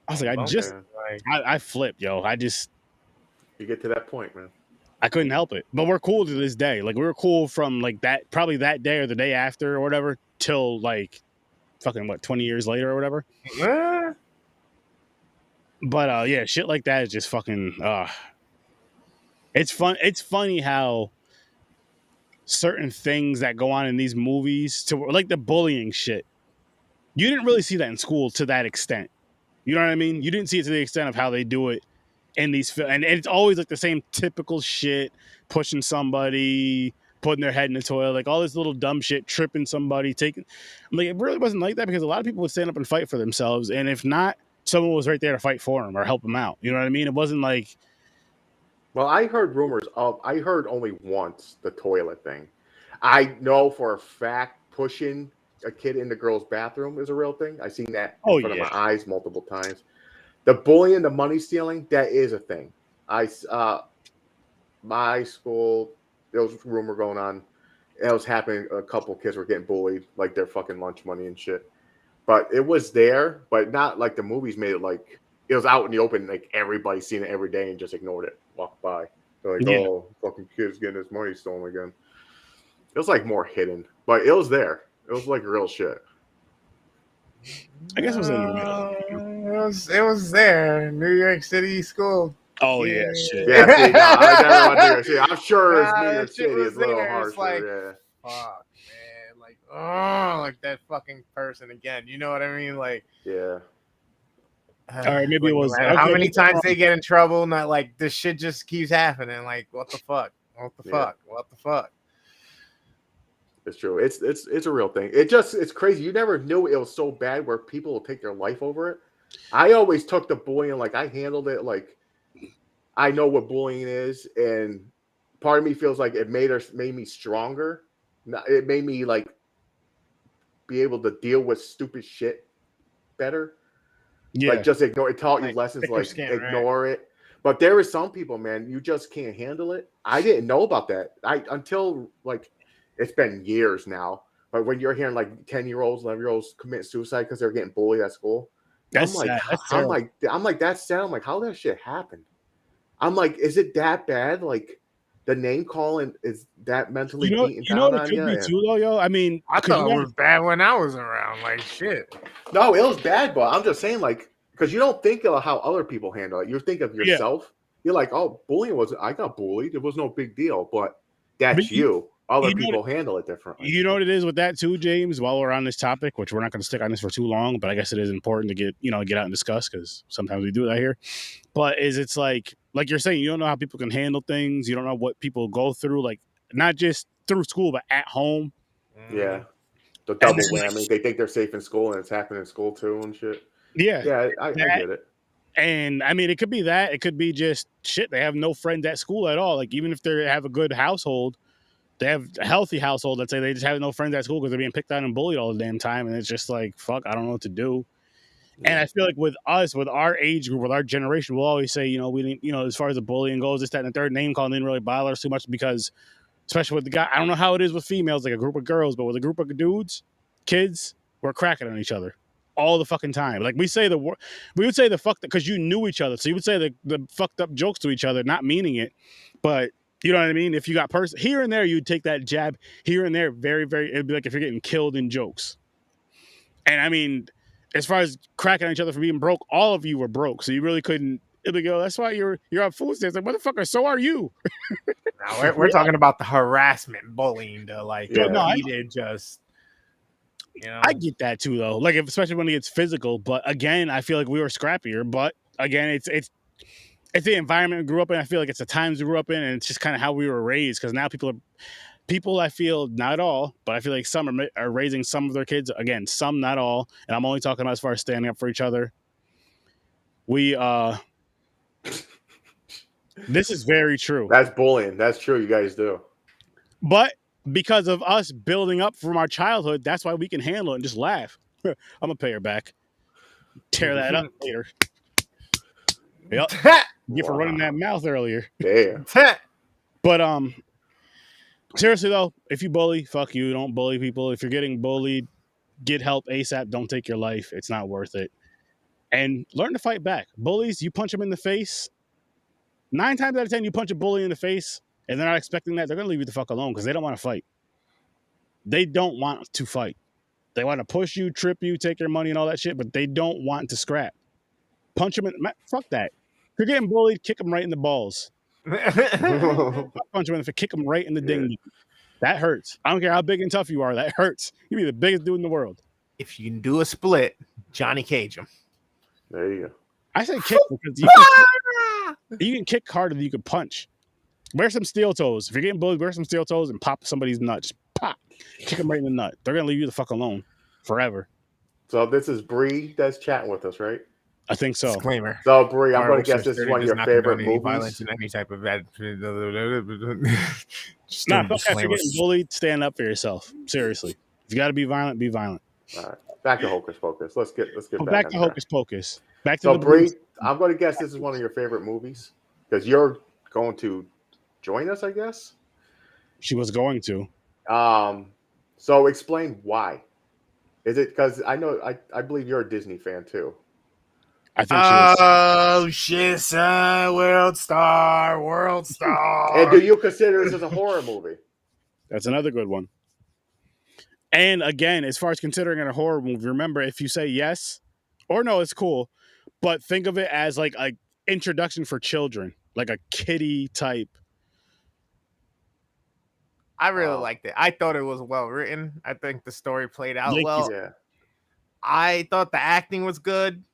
I was like, I flipped, yo. You get to that point, man. I couldn't help it. But we're cool to this day. Like, we were cool from like that, probably that day or the day after or whatever, till like fucking 20 years later or whatever. But yeah, shit like that is just fucking it's fun. It's funny how certain things that go on in these movies, to like the bullying shit, you didn't really see that in school to that extent. You know what I mean? You didn't see it to the extent of how they do it in these films. And it's always like the same typical shit, pushing somebody, putting their head in the toilet, like all this little dumb shit, tripping somebody, taking. Like, it really wasn't like that because a lot of people would stand up and fight for themselves. And if not, someone was right there to fight for them or help them out. You know what I mean? It wasn't like. Well, I heard rumors of. I heard only once the toilet thing. I know for a fact pushing a kid in the girl's bathroom is a real thing. I've seen that in front of my eyes multiple times. The bullying, the money stealing, that is a thing. My school, there was a rumor going on. It was happening. A couple kids were getting bullied, like their fucking lunch money and shit. But it was there, but not like the movies made it like it was out in the open, like everybody seen it every day and just ignored it, walked by. They're like, oh, fucking kid's getting his money stolen again. It was like more hidden, but it was there. It was like real shit. I guess it was in the middle. It was there. New York City school. Oh yeah, shit. Yeah, see, no, I never went to New York City. I'm sure New York City is a little harsher. Like, yeah. Fuck, man. Like, oh, like that fucking person again. You know what I mean? Like, yeah. All right, maybe it was. How many times they get in trouble? Not like this shit just keeps happening. Like, what the fuck? What the fuck? What the fuck? It's true. It's a real thing. It's crazy. You never knew it was so bad where people will take their life over it. I always took the bullying like I handled it like I know what bullying is, and part of me feels like it made me stronger. It made me like be able to deal with stupid shit better. Yeah. Like just ignore it. Taught you lessons like ignore it. But there are some people, man, you just can't handle it. I didn't know about that. Until like it's been years now. But when you're hearing like 10-year-olds, 11-year-olds commit suicide because they're getting bullied at school, I'm like, that's sad. I'm like, how did that shit happen? I'm like, is it that bad? Like, the name calling is that mentally beating down on you? Too, though, yo. I mean, I thought it was bad when I was around. Like, shit. No, it was bad, but I'm just saying, like, because you don't think of how other people handle it. You think of yourself. Yeah. You're like, oh, bullying I got bullied. It was no big deal, but that's you. Other people handle it differently. You know what it is with that too, James? While we're on this topic, which we're not going to stick on this for too long, but I guess it is important to get out and discuss because sometimes we do that here. But it's like like you're saying, you don't know how people can handle things. You don't know what people go through, like not just through school, but at home. Yeah. The double whammy. They think they're safe in school, and it's happening in school too and shit. Yeah. Yeah, I get it. And I mean, it could be that. It could be just shit. They have no friends at school at all. Like, even if they have a good household, they have a healthy household, let's say, they just have no friends at school because they're being picked on and bullied all the damn time. And it's just like, fuck, I don't know what to do. And I feel like with us, with our age group, with our generation, we'll always say, we didn't, as far as the bullying goes, this, that, and the third, name calling didn't really bother us too much because, especially with the guy, I don't know how it is with females, like a group of girls, but with a group of dudes, kids, we're cracking on each other all the fucking time. Like we would say the fuck, because you knew each other. So you would say the fucked up jokes to each other, not meaning it, but you know what I mean? If you got here and there, you'd take that jab here and there. Very, very, it'd be like if you're getting killed in jokes. And I mean, as far as cracking on each other for being broke, all of you were broke. So you really couldn't, it'd be that's why you're on food stamps. Like, motherfucker, so are you. Now we're talking about the harassment, bullying, needed just, I get that too, though. Like, especially when it gets physical. But again, I feel like we were scrappier. But again, it's the environment we grew up in. I feel like it's the times we grew up in, and it's just kind of how we were raised. Because now people, I feel, not all, but I feel like some are raising some of their kids. Again, some, not all. And I'm only talking about as far as standing up for each other. This is very true. That's bullying. That's true. You guys do. But because of us building up from our childhood, that's why we can handle it and just laugh. I'm going to pay her back. Tear that up later. Yep. You for running that mouth earlier. Damn. But seriously though, if you bully, fuck you. Don't bully people. If you're getting bullied, get help ASAP. Don't take your life. It's not worth it. And learn to fight back. Bullies, you punch them in the face. 9 times out of 10, you punch a bully in the face, and they're not expecting that. They're gonna leave you the fuck alone because they don't want to fight. They don't want to fight. They want to push you, trip you, take your money and all that shit, but they don't want to scrap. Punch them in. Fuck that. If you're getting bullied, kick them right in the balls. Punch them in the face. Kick them right in the ding. That hurts. I don't care how big and tough you are. That hurts. You be the biggest dude in the world. If you can do a split, Johnny Cage him. There you go. I say kick because you can kick harder than you can punch. Wear some steel toes. If you're getting bullied, wear some steel toes and pop somebody's nut. Just pop. Kick them right in the nut. They're going to leave you the fuck alone forever. So this is Bree that's chatting with us, right? I think so. Disclaimer. So Bree, I'm going to guess this is one of your favorite movies. Violence in any type of Nah, fuck that. If you're getting bullied, stand up for yourself. Seriously. If you got to be violent, be violent. All right. Back to Hocus Pocus. Let's get back to Hocus Pocus. Back to so Bree, I'm going to guess this is one of your favorite movies because you're going to join us, I guess. She was going to. So explain why. Is it because I know I believe you're a Disney fan too? I think she was. Oh, she's a world star. And do you consider this as a horror movie? That's another good one. And again, as far as considering it a horror movie, remember if you say yes or no, it's cool, but think of it as like an introduction for children, like a kiddie type. I really liked it. I thought it was well written. I think the story played out well. Yeah. I thought the acting was good.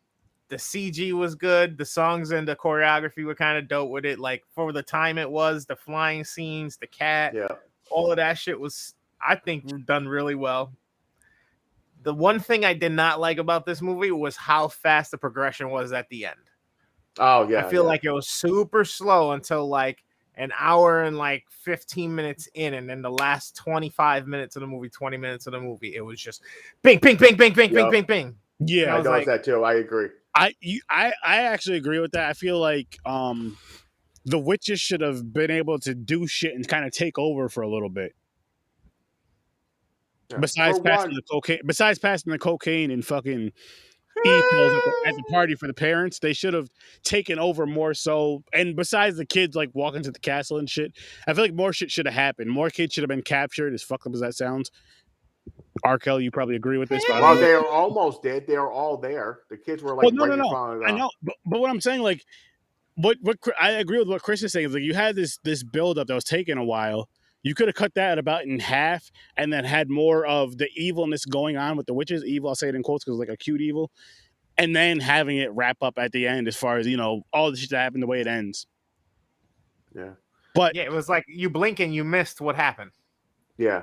The CG was good. The songs and the choreography were kind of dope with it. Like for the time it was, the flying scenes, the cat, all of that shit was, I think, done really well. The one thing I did not like about this movie was how fast the progression was at the end. Oh, yeah. I feel like it was super slow until like an hour and like 15 minutes in. And then the last 25 minutes of the movie, 20 minutes of the movie, it was just bing, bing, bing, bing, bing, bing, bing, bing. Yeah, I noticed that too. I agree. I actually agree with that. I feel like the witches should have been able to do shit and kind of take over for a little bit. Yeah. Besides passing the cocaine and fucking at the party for the parents, they should have taken over more so. And besides the kids like walking to the castle and shit, I feel like more shit should have happened. More kids should have been captured, as fucked up as that sounds. R. Kelly, you probably agree with this. Well, they were almost dead. They were all there. The kids were like, no. I know, but what I'm saying, like, what I agree with what Chris is saying is like you had this build up that was taking a while. You could have cut that about in half and then had more of the evilness going on with the witches. Evil, I'll say it in quotes because it's like a cute evil, and then having it wrap up at the end as far as all the shit that happened the way it ends. Yeah. But yeah, it was like you blink and you missed what happened. Yeah.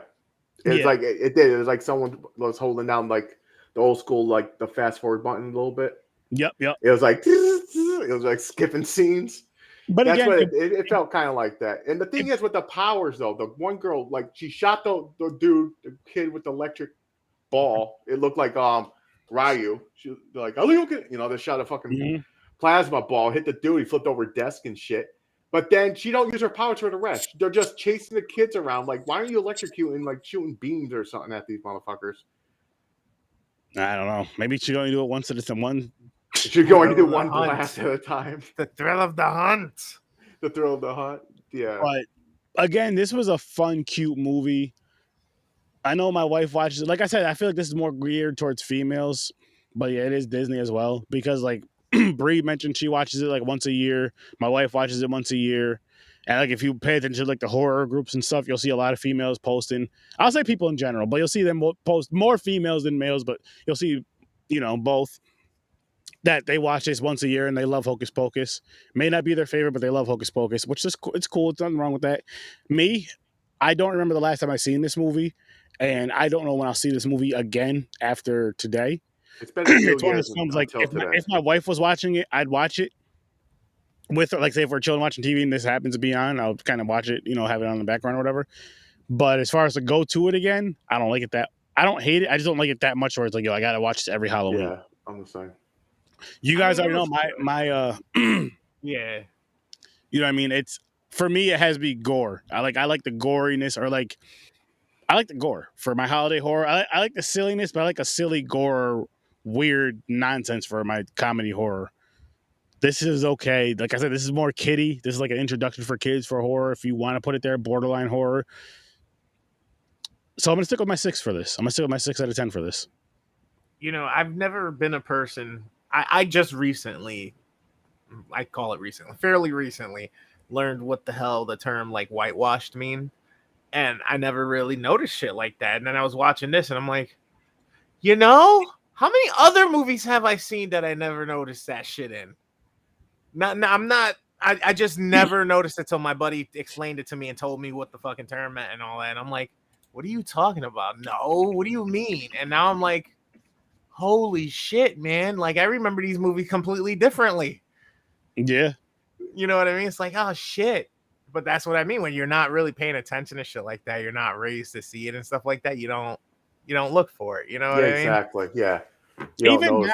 It's like it did. It was like someone was holding down like the old school, like the fast forward button a little bit. Yep. It was like it was like skipping scenes. But That's again, what it felt kind of like that. And the thing is with the powers though, the one girl, like she shot the dude, the kid with the electric ball. It looked like Ryu. She was like, they shot a fucking plasma ball, hit the dude, he flipped over a desk and shit. But then she don't use her powers for the rest. They're just chasing the kids around. Like, why are you electrocuting, like shooting beams or something at these motherfuckers? I don't know. Maybe she's going to do it once at a time. She's going to do one blast at a time. The thrill of the hunt. The thrill of the hunt. Yeah. But again, this was a fun, cute movie. I know my wife watches it. Like I said, I feel like this is more geared towards females. But yeah, it is Disney as well. Because like Bree mentioned, she watches it like once a year. My wife watches it once a year. And like if you pay attention to like the horror groups and stuff, you'll see a lot of females posting. I'll say people in general, but you'll see them post more females than males. But you'll see, both that they watch this once a year and they love Hocus Pocus. May not be their favorite, but they love Hocus Pocus, which is it's cool. It's nothing wrong with that. Me, I don't remember the last time I seen this movie, and I don't know when I'll see this movie again after today. It's been a few it's one of years those films like until if my wife was watching it, I'd watch it with her. Like say if we're chilling watching TV and this happens to be on, I'll kind of watch it, have it on the background or whatever. But as far as to go to it again, I don't like it that. I don't hate it. I just don't like it that much. Where it's like, I gotta watch this every Halloween. Yeah, I'm the same. You guys already know my yeah. You know what I mean? It's for me. It has to be gore. I like the goriness, or like I like the gore for my holiday horror. I like the silliness, but I like a silly gore, weird nonsense for my comedy horror. This is okay. Like I said, this is more kiddie. This is like an introduction for kids for horror. If you want to put it there, borderline horror. So I'm gonna stick with my 6 for this. I'm gonna stick with my 6 out of 10 for this. I've never been a person. I just recently, I call it recently, fairly recently, learned what the hell the term like whitewashed mean. And I never really noticed shit like that. And then I was watching this and I'm like, how many other movies have I seen that I never noticed that shit in? I just never noticed it till my buddy explained it to me and told me what the fucking term meant and all that. And I'm like, what are you talking about? No, what do you mean? And now I'm like, holy shit, man. Like, I remember these movies completely differently. Yeah. You know what I mean? It's like, oh, shit. But that's what I mean. When you're not really paying attention to shit like that, you're not raised to see it and stuff like that. You don't look for it. You know what I mean? Exactly. Yeah. Even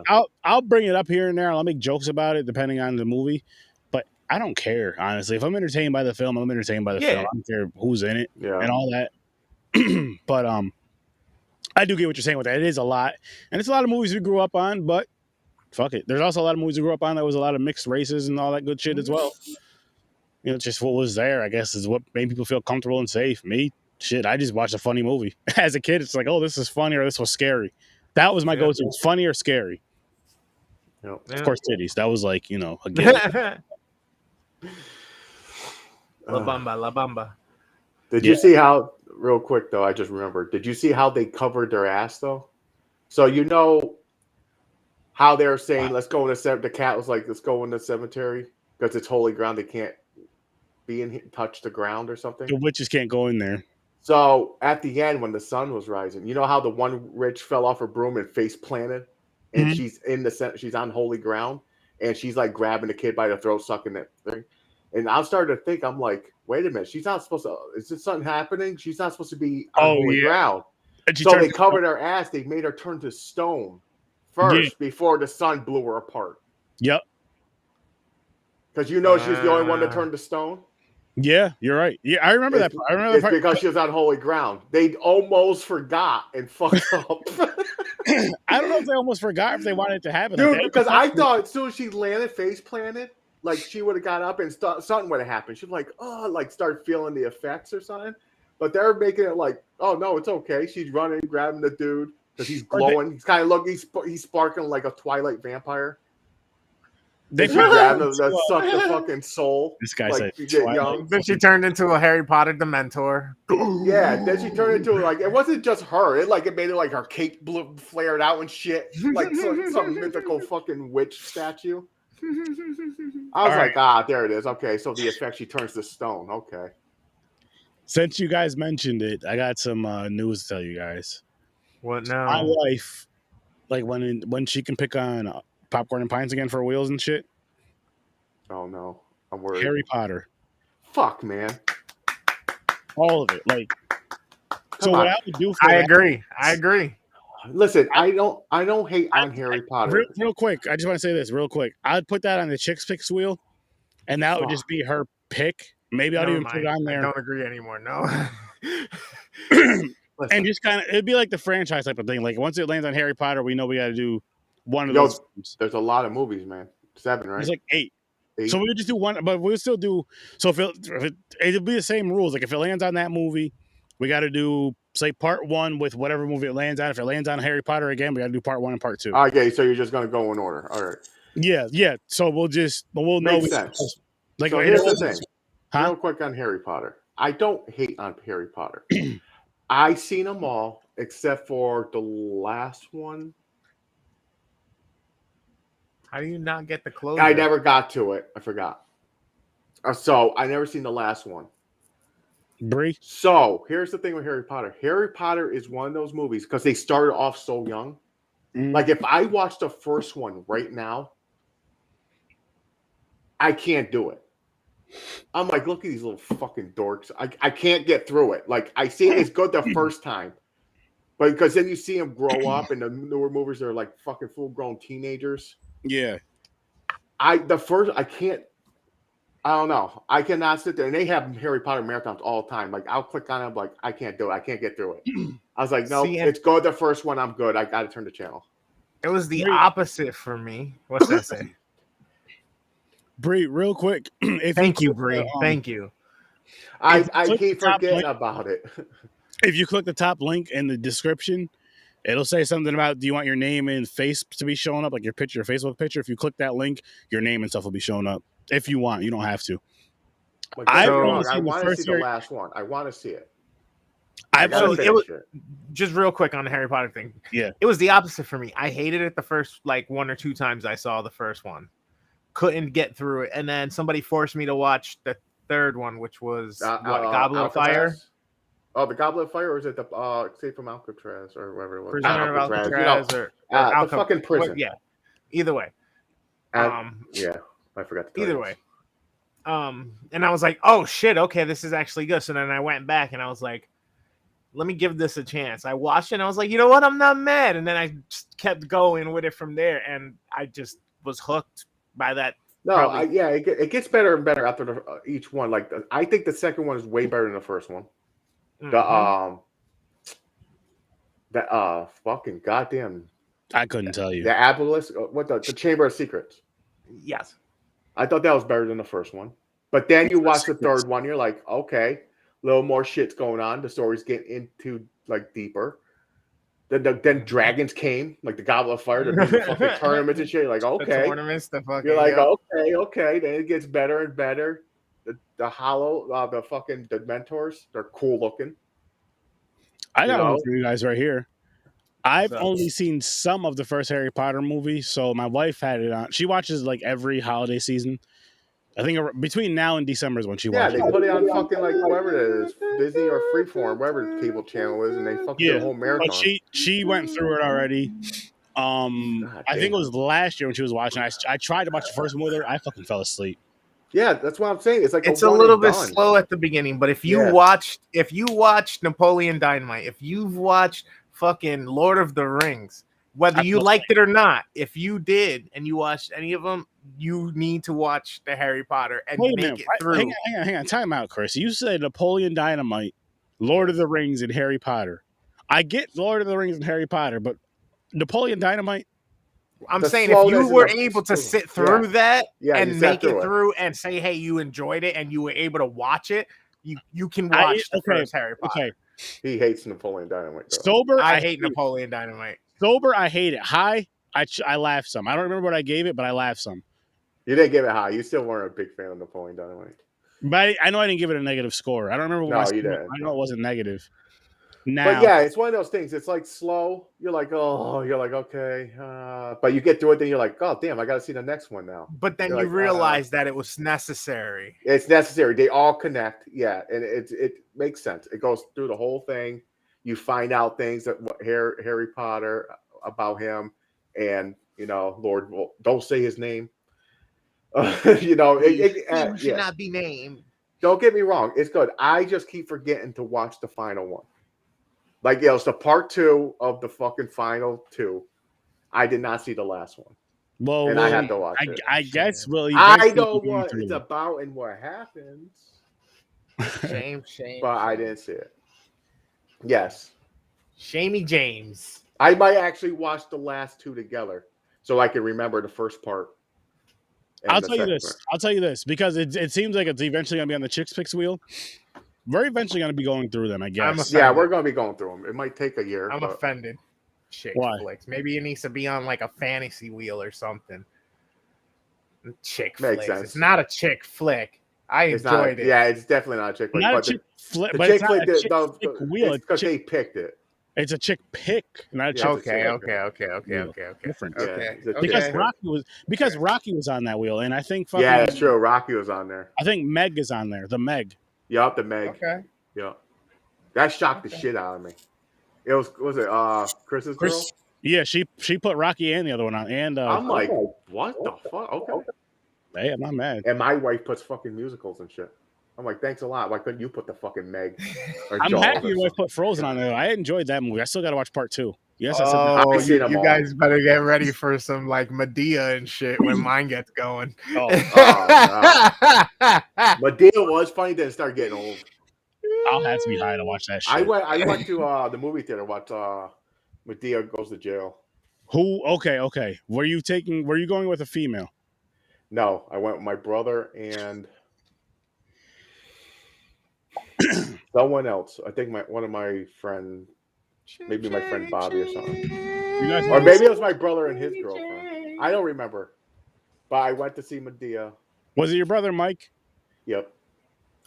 now, I'll bring it up here and there. I'll make jokes about it depending on the movie. But I don't care, honestly. If I'm entertained by the film, I'm entertained by the film. I don't care who's in it and all that. But I do get what you're saying with that. It is a lot. And it's a lot of movies we grew up on, but fuck it. There's also a lot of movies we grew up on that was a lot of mixed races and all that good shit as well. Just what was there, I guess, is what made people feel comfortable and safe. Me, shit, I just watched a funny movie. As a kid, it's like, oh, this is funny or this was scary. That was my go-to. It's funny or scary. Yep. Of course, titties. That was like, again. La Bamba. Did you see how, real quick though, I just remembered, did you see how they covered their ass though? So how they're saying, let's go in the cat was like, let's go in the cemetery because it's holy ground. They can't touch the ground or something. The witches can't go in there. So at the end, when the sun was rising, you know how the one witch fell off her broom and face planted, and she's on holy ground, and she's like grabbing the kid by the throat, sucking that thing. And I started to think, I'm like, wait a minute, she's not supposed to. Is this something happening? She's not supposed to be on holy ground. So they covered her ass. They made her turn to stone first before the sun blew her apart. Yep. Because she's the only one that turned to stone. Yeah, you're right. Yeah, I remember that. I remember it's because she was on holy ground. They almost forgot and fucked up. I don't know if they almost forgot if they wanted it to happen. Dude, because I thought as soon as she landed, face planted, like she would have got up and something would have happened. She'd like, start feeling the effects or something. But they're making it like, oh no, it's okay. She's running, grabbing the dude because he's glowing. He's kind of he's sparkling like a Twilight vampire. They grabbed him, that sucked the fucking soul. This guy like, said, young. Then she turned into a Harry Potter Dementor. Yeah, then she turned into like it wasn't just her. It made it like her cape flared out and shit, like some mythical fucking witch statue. I was All like, ah, there it is. Okay, so the effect she turns to stone. Okay. Since you guys mentioned it, I got some news to tell you guys. What So my now? wife, like when she can pick on popcorn and pints again for wheels and shit. Oh no, I'm worried. Harry Potter, Fuck, man. all of it. Like, Come so on. what I would do for I that, agree. I agree. Listen, I don't hate on Harry Potter. real quick, I just want to say this real quick. I'd put that on the chicks picks wheel, and that would just be her pick. Maybe I'd Never even put it mind. on I there. don't agree anymore. No. And just kind of, it'd be like the franchise type of thing. Like once it lands on Harry Potter, we know we got to do one of those films. There's a lot of movies, man. 7, right? There's like 8. 8. So we would just do one, but we'll still do. So if it'd be the same rules. Like if it lands on that movie, we got to do say part 1 with whatever movie it lands on. If it lands on Harry Potter again, we got to do part 1 and part 2. Okay, so you're just gonna go in order. All right. Yeah. So we'll Makes know. sense. Like So here's the thing. Real quick on Harry Potter. I don't hate on Harry Potter. I seen them all except for the last one. How do you not get the closure? I never got to it. I forgot. So I never seen the last one. Bree. So here's the thing with Harry Potter. Harry Potter is one of those movies because they started off so young. Like if I watch the first one right now, I can't do it. I'm like, look at these little fucking dorks. I can't get through it. Like I see it's good the first time, but because then you see them grow up, and the newer movies are like fucking full grown teenagers. Yeah. I can't. I don't know. I cannot sit there, and they have Harry Potter marathons all the time. Like I'll click on it, like I can't do it. I can't get through it. I was like, no, it's good the first one. I'm good. I got to turn the channel. It was the opposite for me. What's that say? Bree, real quick. Thank you, Bree. Thank you. I keep forgetting about it. If you click the top link in the description, it'll say something about, do you want your name and face to be showing up, like your picture, your Facebook picture? If you click that link, your name and stuff will be showing up. If you want, you don't have to. I want to see the last one. I want to see it. Just real quick on the Harry Potter thing. Yeah, it was the opposite for me. I hated it the first like 1 or 2 times I saw the first one. Couldn't get through it, and then somebody forced me to watch the third one, which was Goblet of Fire. Oh, the Goblet of Fire, or is it the Escape from Alcatraz, or whatever it was? Prisoner of Alcatraz, or the fucking prison. Yeah, either way. Yeah, I forgot. Either way. And I was like, oh shit, okay, this is actually good. So then I went back and I was like, let me give this a chance. I watched it and I was like, you know what? I'm not mad. And then I just kept going with it from there, and I just was hooked by that. No, it gets better and better after each one. Like I think the second one is way better than the first one. Fucking goddamn. I couldn't tell you. The Obelisk, the Chamber of Secrets. Yes. I thought that was better than the first one. But then you watch the third one, you're like, okay, a little more shit's going on. The story's getting into like deeper. Then dragons came, like the Goblet of Fire, the fucking tournaments and shit. You're like, okay. You're like, okay. Then it gets better and better. The Hollow, the Mentors, they're cool looking. I got one for you guys right here. I've only seen some of the first Harry Potter movie, so my wife had it on. She watches like every holiday season. I think between now and December is when she watches. Yeah, they put it on fucking like whatever it is, Disney or Freeform, whatever the cable channel is, and they fucking do a whole marathon. But she went through it already. I think it was last year when she was watching. I tried to watch the first one with her. I fucking fell asleep. Yeah, that's what I'm saying. It's like it's a little bit slow at the beginning, but if you watched Napoleon Dynamite, if you've watched fucking Lord of the Rings, whether you liked it or not, if you did and you watched any of them, you need to watch the Harry Potter and make it through. Hang on. Time out, Chris. You said Napoleon Dynamite, Lord of the Rings, and Harry Potter. I get Lord of the Rings and Harry Potter, but Napoleon Dynamite. I'm saying if you were able to sit through that and make it through and say, hey, you enjoyed it and you were able to watch it, you can watch the first Harry Potter. Okay. He hates Napoleon Dynamite. Though. Sober, I hate Napoleon Dynamite. Sober, I hate it. High, I laughed some. I don't remember what I gave it, but I laughed some. You didn't give it high. You still weren't a big fan of Napoleon Dynamite. But I know I didn't give it a negative score. I don't remember what you didn't. I know it wasn't negative. Now, But yeah, it's one of those things. It's like slow. You're like, oh, you're like, okay. But you get through it, then you're like, oh, damn, I got to see the next one now. But then You're you like, realize that it was necessary. It's necessary. They all connect. Yeah, and it makes sense. It goes through the whole thing. You find out things that Harry Potter about him, and Lord, well, don't say his name. He should not be named. Don't get me wrong. It's good. I just keep forgetting to watch the final one. Like, it's the part 2 of the fucking final 2. I did not see the last one. well, and I had to watch it. I guess I know what it's about and what happens. Shame. But I didn't see it. Yes. Shamey James. I might actually watch the last 2 together so I can remember the first part. I'll tell you this because it seems like it's eventually going to be on the Chicks Picks wheel. We're eventually going to be going through them, I guess. Yeah, we're going to be going through them. It might take a year. I'm offended. Chick flicks. Maybe it needs to be on like a fantasy wheel or something. Chick flicks. Sense. It's not a chick flick. I enjoyed it. Yeah, it's definitely not a chick flick. Not a chick flick, but it's not a chick flick wheel. It's because they picked it. It's a chick pick, not a chick. Okay. Different. Okay. Because Rocky was on that wheel, and I think that's true. Rocky was on there. I think Meg is on there. The Meg. Yup, the Meg. Okay. Yeah. That shocked the shit out of me. It was it Chris's girl? Yeah, she put Rocky and the other one on, and I'm like, what the fuck? Okay. Hey, I'm not mad. And my wife puts fucking musicals and shit. I'm like, thanks a lot. Why couldn't you put the fucking Meg? I'm happy your wife put Frozen on there. I enjoyed that movie. I still got to watch part 2. Yes, you guys better get ready for some like Medea and shit when mine gets going. No. Medea was funny, then it started getting old. I'll have to be high to watch that shit. I went to the movie theater. Watch Medea Goes to Jail. Who? Okay. Were you going with a female? No, I went with my brother and someone else. I think one of my friend, maybe my friend Bobby or something. Or maybe it was my brother and his girlfriend. I don't remember. But I went to see Medea. Was it your brother Mike? Yep.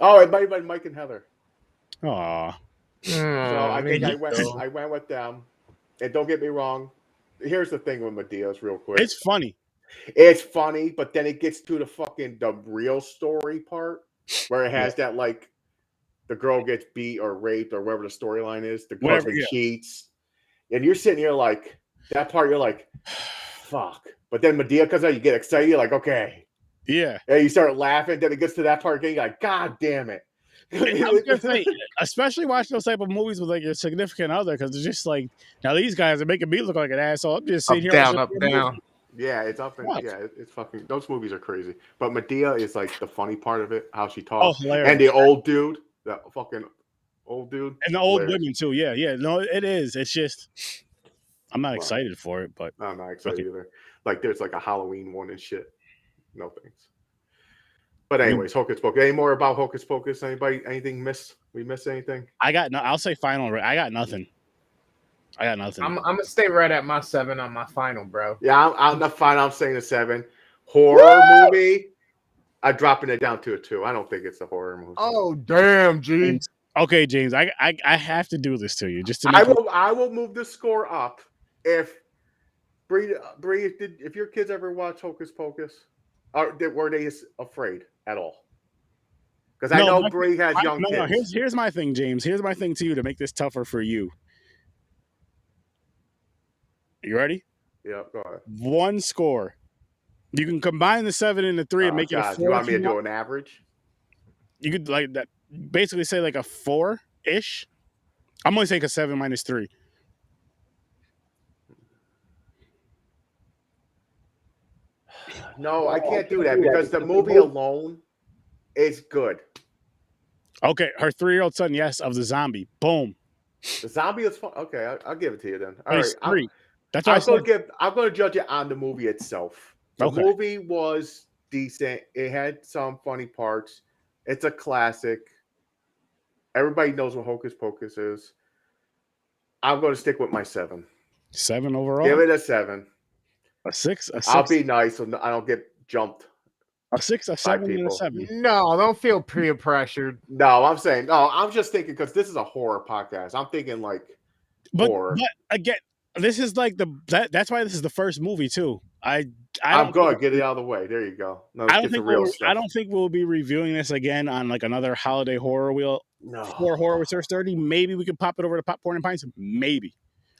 Oh, it might have been Mike and Heather. Aw. So I think I went with them. And don't get me wrong. Here's the thing with Medea's real quick. It's funny. It's funny, but then it gets to the real story part where it has that like the girl gets beat or raped or whatever the storyline is. The husband cheats. And you're sitting here like that part, you're like, fuck. But then Medea comes out, you get excited, you're like, okay. Yeah. And you start laughing, then it gets to that part again, you're like, God damn it. I was gonna say, especially watching those type of movies with like your significant other, because it's just like, now these guys are making me look like an asshole. I'm just sitting here up, down. Yeah, it's up and it's fucking. Those movies are crazy. But Medea is like the funny part of it, how she talks, and the old dude, the fucking old dude, and the old women too. Yeah. No, it is. It's just, I'm not excited for it, but I'm not excited either. Like there's like a Halloween one and shit. No thanks. But anyways, Hocus Pocus. Any more about Hocus Pocus? Anybody? Anything miss? We miss anything? I'll say final. I got nothing. I'm gonna stay right at my 7 on my final, bro. Yeah, I'm the final. I'm saying a 7. Horror movie. I'm dropping it down to a 2. I don't think it's a horror movie. Oh damn, James. Okay, James. I have to do this to you just to. I will move the score up if Bree. If your kids ever watch Hocus Pocus, were they afraid at all? Because I know Bree has young kids. No. Here's my thing, James. Here's my thing to you to make this tougher for you. You ready? Yeah, go ahead. 1 score. You can combine the 7 and the 3 and make it a 4. You want me to do an average? You could like that. Basically, say like a 4-ish. I'm gonna take a 7 minus 3. No, I can't do that because the movie alone is good. Okay, her 3-year-old son, yes, of the zombie. Boom. The zombie is fun. Okay, I'll give it to you then. All right, 3. That's I'm going to judge it on the movie itself. The movie was decent. It had some funny parts. It's a classic. Everybody knows what Hocus Pocus is. I'm going to stick with my 7. 7 overall? Give it a 7. A 6? I'll be nice so I don't get jumped. A 6, a 7, and a people. 7. No, don't feel peer pressured. No, I'm saying no. I'm just thinking because this is a horror podcast. I'm thinking like horror. But again, this is like that's why this is the first movie too. I'm good. Get it out of the way. There you go. No, I don't think we'll be reviewing this again on like another holiday horror wheel. No. For Horror with Sir Sturdy. Maybe we could pop it over to Popcorn and Pints. Maybe.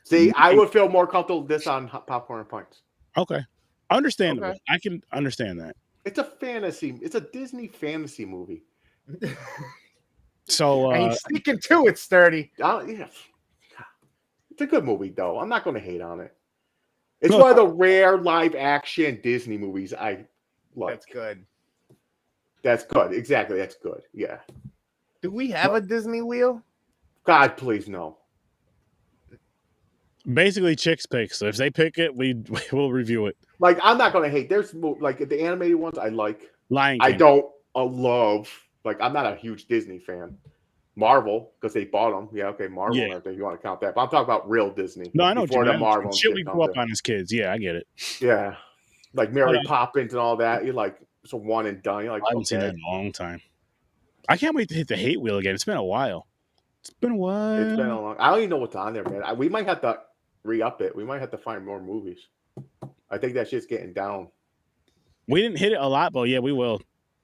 See, I would feel more comfortable with this on Popcorn and Pints. Okay. Understandable. Okay. I can understand that. It's a fantasy. It's a Disney fantasy movie. So and he's sticking to it, Sturdy. Yeah. It's a good movie, though. I'm not going to hate on it. It's one of the rare live action Disney movies I like. That's good. That's good. Exactly. That's good. Yeah. Do we have a Disney wheel? God, please no. Basically, chicks pick. So if they pick it, we will review it. Like, I'm not going to hate. There's like the animated ones I like. Lion King. I don't love. Like, I'm not a huge Disney fan. Marvel, because they bought them. Yeah, okay, Marvel and everything. You want to count that. But I'm talking about real Disney. No, I know. Before the Marvel shit we grew up on as kids. Yeah, I get it. Yeah. Like Mary Poppins and all that. You're like, it's a one and done. You're like, I haven't seen that in a long time. I can't wait to hit the hate wheel again. It's been a while. It's been a long. I don't even know what's on there, man. We might have to re-up it. We might have to find more movies. I think that shit's getting down. We didn't hit it a lot, but yeah, we will.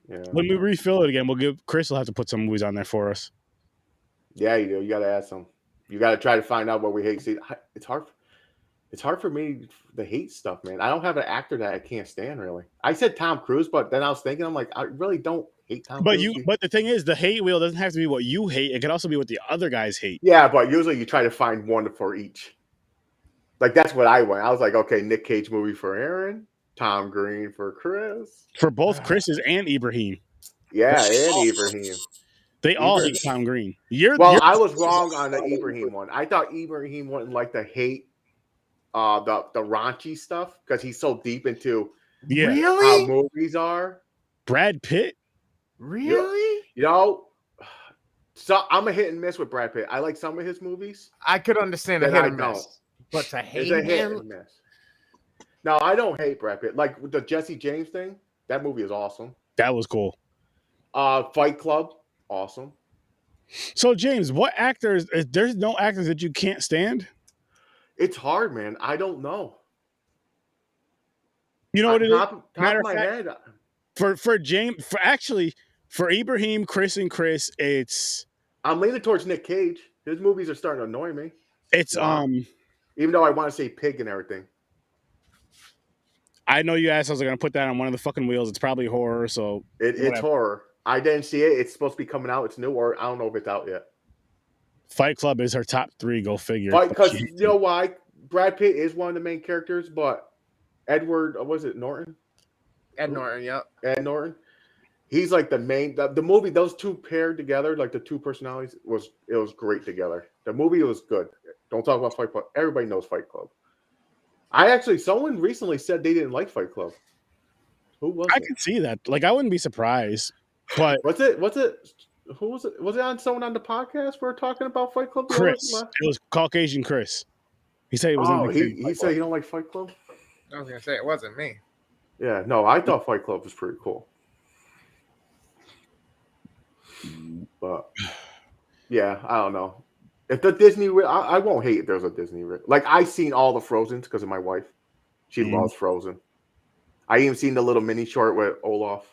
Yeah. When we refill it again, Chris will have to put some movies on there for us. Yeah, you do. You got to add some. You got to try to find out what we hate. See, it's hard. It's hard for me to hate stuff, man. I don't have an actor that I can't stand, really. I said Tom Cruise, but then I was thinking, I'm like, I really don't hate Tom Cruise. But the thing is, the hate wheel doesn't have to be what you hate. It can also be what the other guys hate. Yeah, but usually you try to find one for each. Like, that's what I went. I was like, okay, Nick Cage movie for Aaron, Tom Green for Chris. For both Chris's and Ibrahim. Yeah, and Ibrahim. They all hate Tom Green. I was wrong on the Ibrahim one. I thought Ibrahim wouldn't like to hate the raunchy stuff because he's so deep into how movies are. Brad Pitt? Really? You know, so I'm a hit and miss with Brad Pitt. I like some of his movies. I could understand a hit and miss. But to hate him? Hit and miss. No, I don't hate Brad Pitt. Like with the Jesse James thing, that movie is awesome. That was cool. Fight Club, awesome. So James, what actors? There's no actors that you can't stand? It's hard, man. I don't know. You know what it is? Top of my head. For James, for Ibrahim, Chris, it's. I'm leaning towards Nick Cage. His movies are starting to annoy me. It's even though I want to say pig and everything. I know you asked. I was going to put that on one of the fucking wheels. It's probably horror, so it's horror. I didn't see it. It's supposed to be coming out. It's new, or I don't know if it's out yet. Fight Club is her top 3. Go figure. Because you know why? Brad Pitt is one of the main characters, but Edward, was it Norton? Ed Norton, yep. Ed Norton. He's like the main. The movie, those two paired together, like the two personalities, was great together. The movie was good. Don't talk about Fight Club. Everybody knows Fight Club. Someone recently said they didn't like Fight Club. Who was it? I can see that. Like, I wouldn't be surprised. But what's it? Who was it? Was it on someone on the podcast we were talking about Fight Club? Chris. It was Caucasian Chris. He said he was. He said he don't like Fight Club. I was gonna say it wasn't me. Yeah, no, I thought Fight Club was pretty cool. But yeah, I don't know. If the Disney, I won't hate if there's a Disney. Like, I seen all the Frozens because of my wife. She loves Frozen. I even seen the little mini short with Olaf.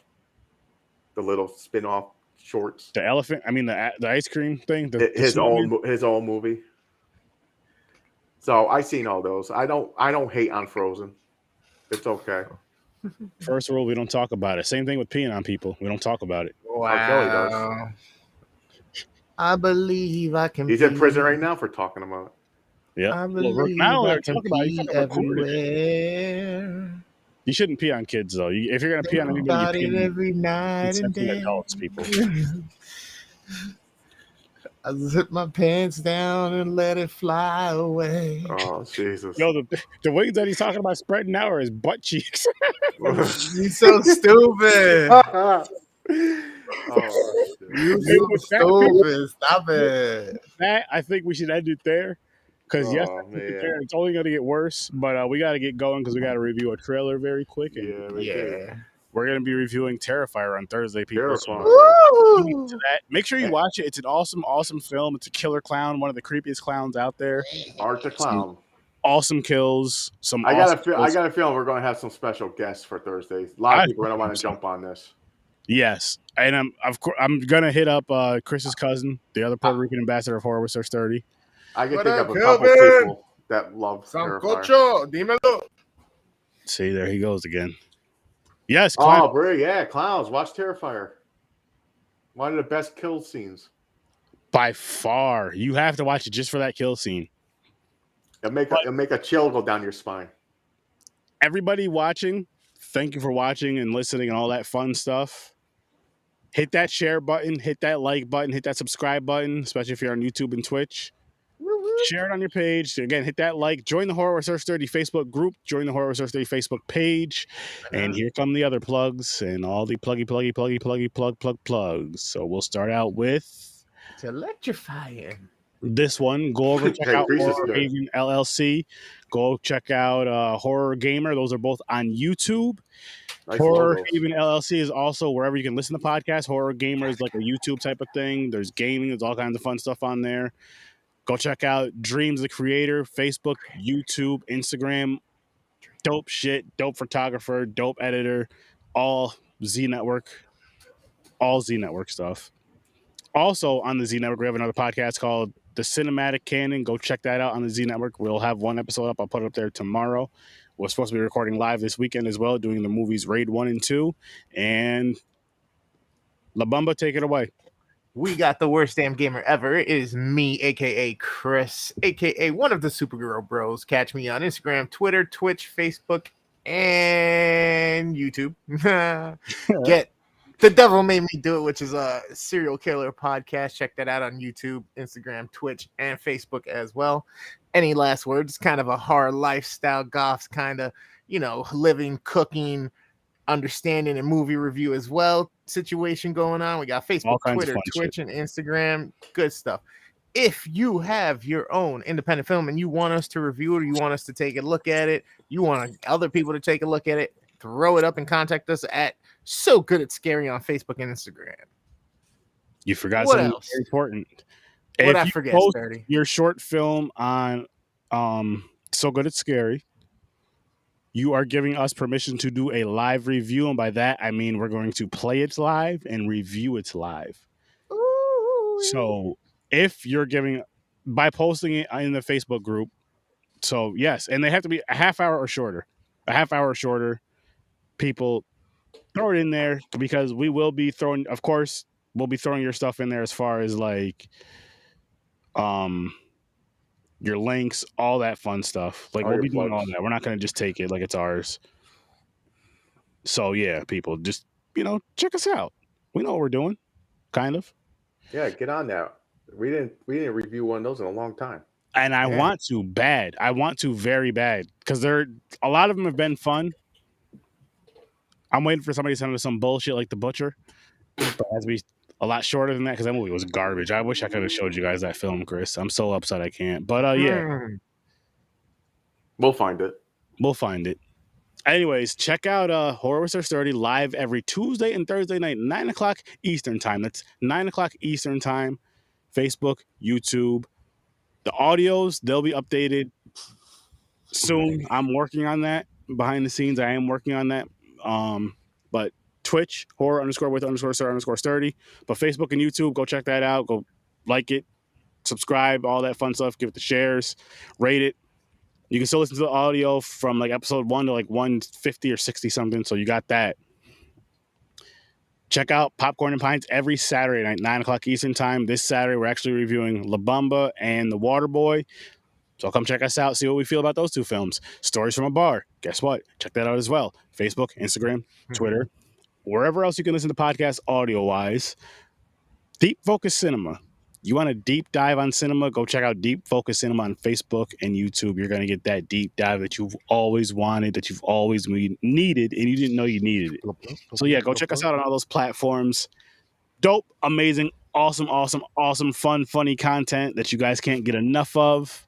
The little spin-off shorts. The elephant. I mean, the ice cream thing. His own movie. So I seen all those. I don't hate on Frozen. It's okay. First rule: we don't talk about it. Same thing with peeing on people. We don't talk about it. Wow. I believe I can. He's in prison right now for talking about it. Yeah. I believe I can be everywhere. You shouldn't pee on kids, though. If you're gonna pee on anybody, you pee every night and day. Adults, people. I zip my pants down and let it fly away. Oh, Jesus. Yo, the wings that he's talking about spreading now are his butt cheeks. He's so stupid. You so stupid. Stop it. That, I think we should end it there. Because it's only going to get worse. But we got to get going because we got to review a trailer very quick. Yeah. we're going to be reviewing Terrifier on Thursday, people. Terrifier. So make sure you watch it. It's an awesome, awesome film. It's a killer clown, one of the creepiest clowns out there. Art the Clown. Awesome kills. I got a feeling we're going to have some special guests for Thursday. A lot of people are going to want to jump on this. Yes, and I'm gonna hit up Chris's cousin, the other Puerto Rican ambassador of Horror with Sir Sturdy. I can think of a couple people that love Terrifier. Dímelo. See, there he goes again. Yes, clowns. Clowns. Watch Terrifier. One of the best kill scenes by far. You have to watch it just for that kill scene. It'll make a chill go down your spine. Everybody watching, thank you for watching and listening and all that fun stuff. Hit that share button, hit that like button, hit that subscribe button, especially if you're on YouTube and Twitch. Share it on your page. Again, hit that like. Join the Horror with Sir Sturdy Facebook group. Join the Horror with Sir Sturdy Facebook page. And here come the other plugs and all the plugs. So we'll start out with... It's electrifying. This one. Go over check out Horror Haven LLC. Go check out Horror Gamer. Those are both on YouTube. Nice Horror logos. Haven LLC is also wherever you can listen to podcasts. Horror Gamer is like a YouTube type of thing. There's gaming. There's all kinds of fun stuff on there. Go check out Dreams the Creator, Facebook, YouTube, Instagram. Dope shit, dope photographer, dope editor, all Z Network stuff. Also on the Z Network, we have another podcast called The Cinematic Canon. Go check that out on the Z Network. We'll have one episode up. I'll put it up there tomorrow. We're supposed to be recording live this weekend as well, doing the movies Raid 1 and 2. And La Bamba, take it away. We got the worst damn gamer ever. It is me, a.k.a. Chris, a.k.a. one of the Supergirl Bros. Catch me on Instagram, Twitter, Twitch, Facebook, and YouTube. Get The Devil Made Me Do It, which is a serial killer podcast. Check that out on YouTube, Instagram, Twitch, and Facebook as well. Any last words? Kind of a hard lifestyle, goths kind of, living, cooking, understanding, and movie review as well situation going on. We got Facebook, Twitter, Twitch, and Instagram. Good stuff. If you have your own independent film and you want us to review it, or you want us to take a look at it, you want other people to take a look at it, throw it up and contact us at So Good It's Scary on Facebook and Instagram. You forgot something very important. What I forget, Sturdy? Your short film on So Good It's Scary, you are giving us permission to do a live review, and by that I mean we're going to play it live and review it live. Ooh. So if you're by posting it in the Facebook group, so yes, and they have to be a half hour or shorter. People throw it in there because we will be throwing, of course, we'll be throwing your stuff in there as far as like your links, all that fun stuff. Like we'll be doing all that. We're not going to just take it like it's ours. So yeah, people just, check us out. We know what we're doing. Kind of. Yeah, get on that. We didn't review one of those in a long time. And I want to bad. I want to very bad because a lot of them have been fun. I'm waiting for somebody to send us some bullshit like The Butcher. But it has to be a lot shorter than that because that movie was garbage. I wish I could have showed you guys that film, Chris. I'm so upset I can't. But yeah. We'll find it. Anyways, check out Horror with Sir Sturdy live every Tuesday and Thursday night, 9 o'clock Eastern time. That's 9 o'clock Eastern time. Facebook, YouTube. The audios, they'll be updated soon. I'm working on that. Behind the scenes, I am working on that. But Twitch, horror_with_sir_sturdy. But Facebook and YouTube, go check that out. Go like it, subscribe, all that fun stuff. Give it the shares, rate it. You can still listen to the audio from like episode 1 to like 150 or 60 something. So you got that. Check out Popcorn and Pints every Saturday night, 9 o'clock Eastern time. This Saturday, we're actually reviewing La Bamba and The Waterboy. So come check us out, see what we feel about those two films. Stories from a Bar. Guess what? Check that out as well. Facebook, Instagram, Twitter, wherever else you can listen to podcasts audio-wise. Deep Focus Cinema. You want a deep dive on cinema? Go check out Deep Focus Cinema on Facebook and YouTube. You're going to get that deep dive that you've always wanted, that you've always needed, and you didn't know you needed it. So yeah, go check us out on all those platforms. Dope, amazing, awesome, fun, funny content that you guys can't get enough of.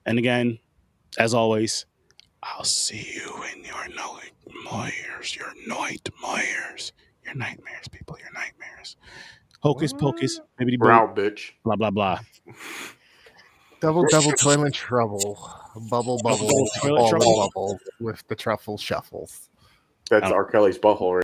And again, as always, I'll see you in your nightmares. Your nightmares. Your nightmares, people. Your nightmares. Hocus Pocus. Maybe We're out, bitch. blah, blah, blah. Double toilet trouble. Bubble Double toilet ball trouble? bubble with the truffle shuffles. That's R. Kelly's butthole.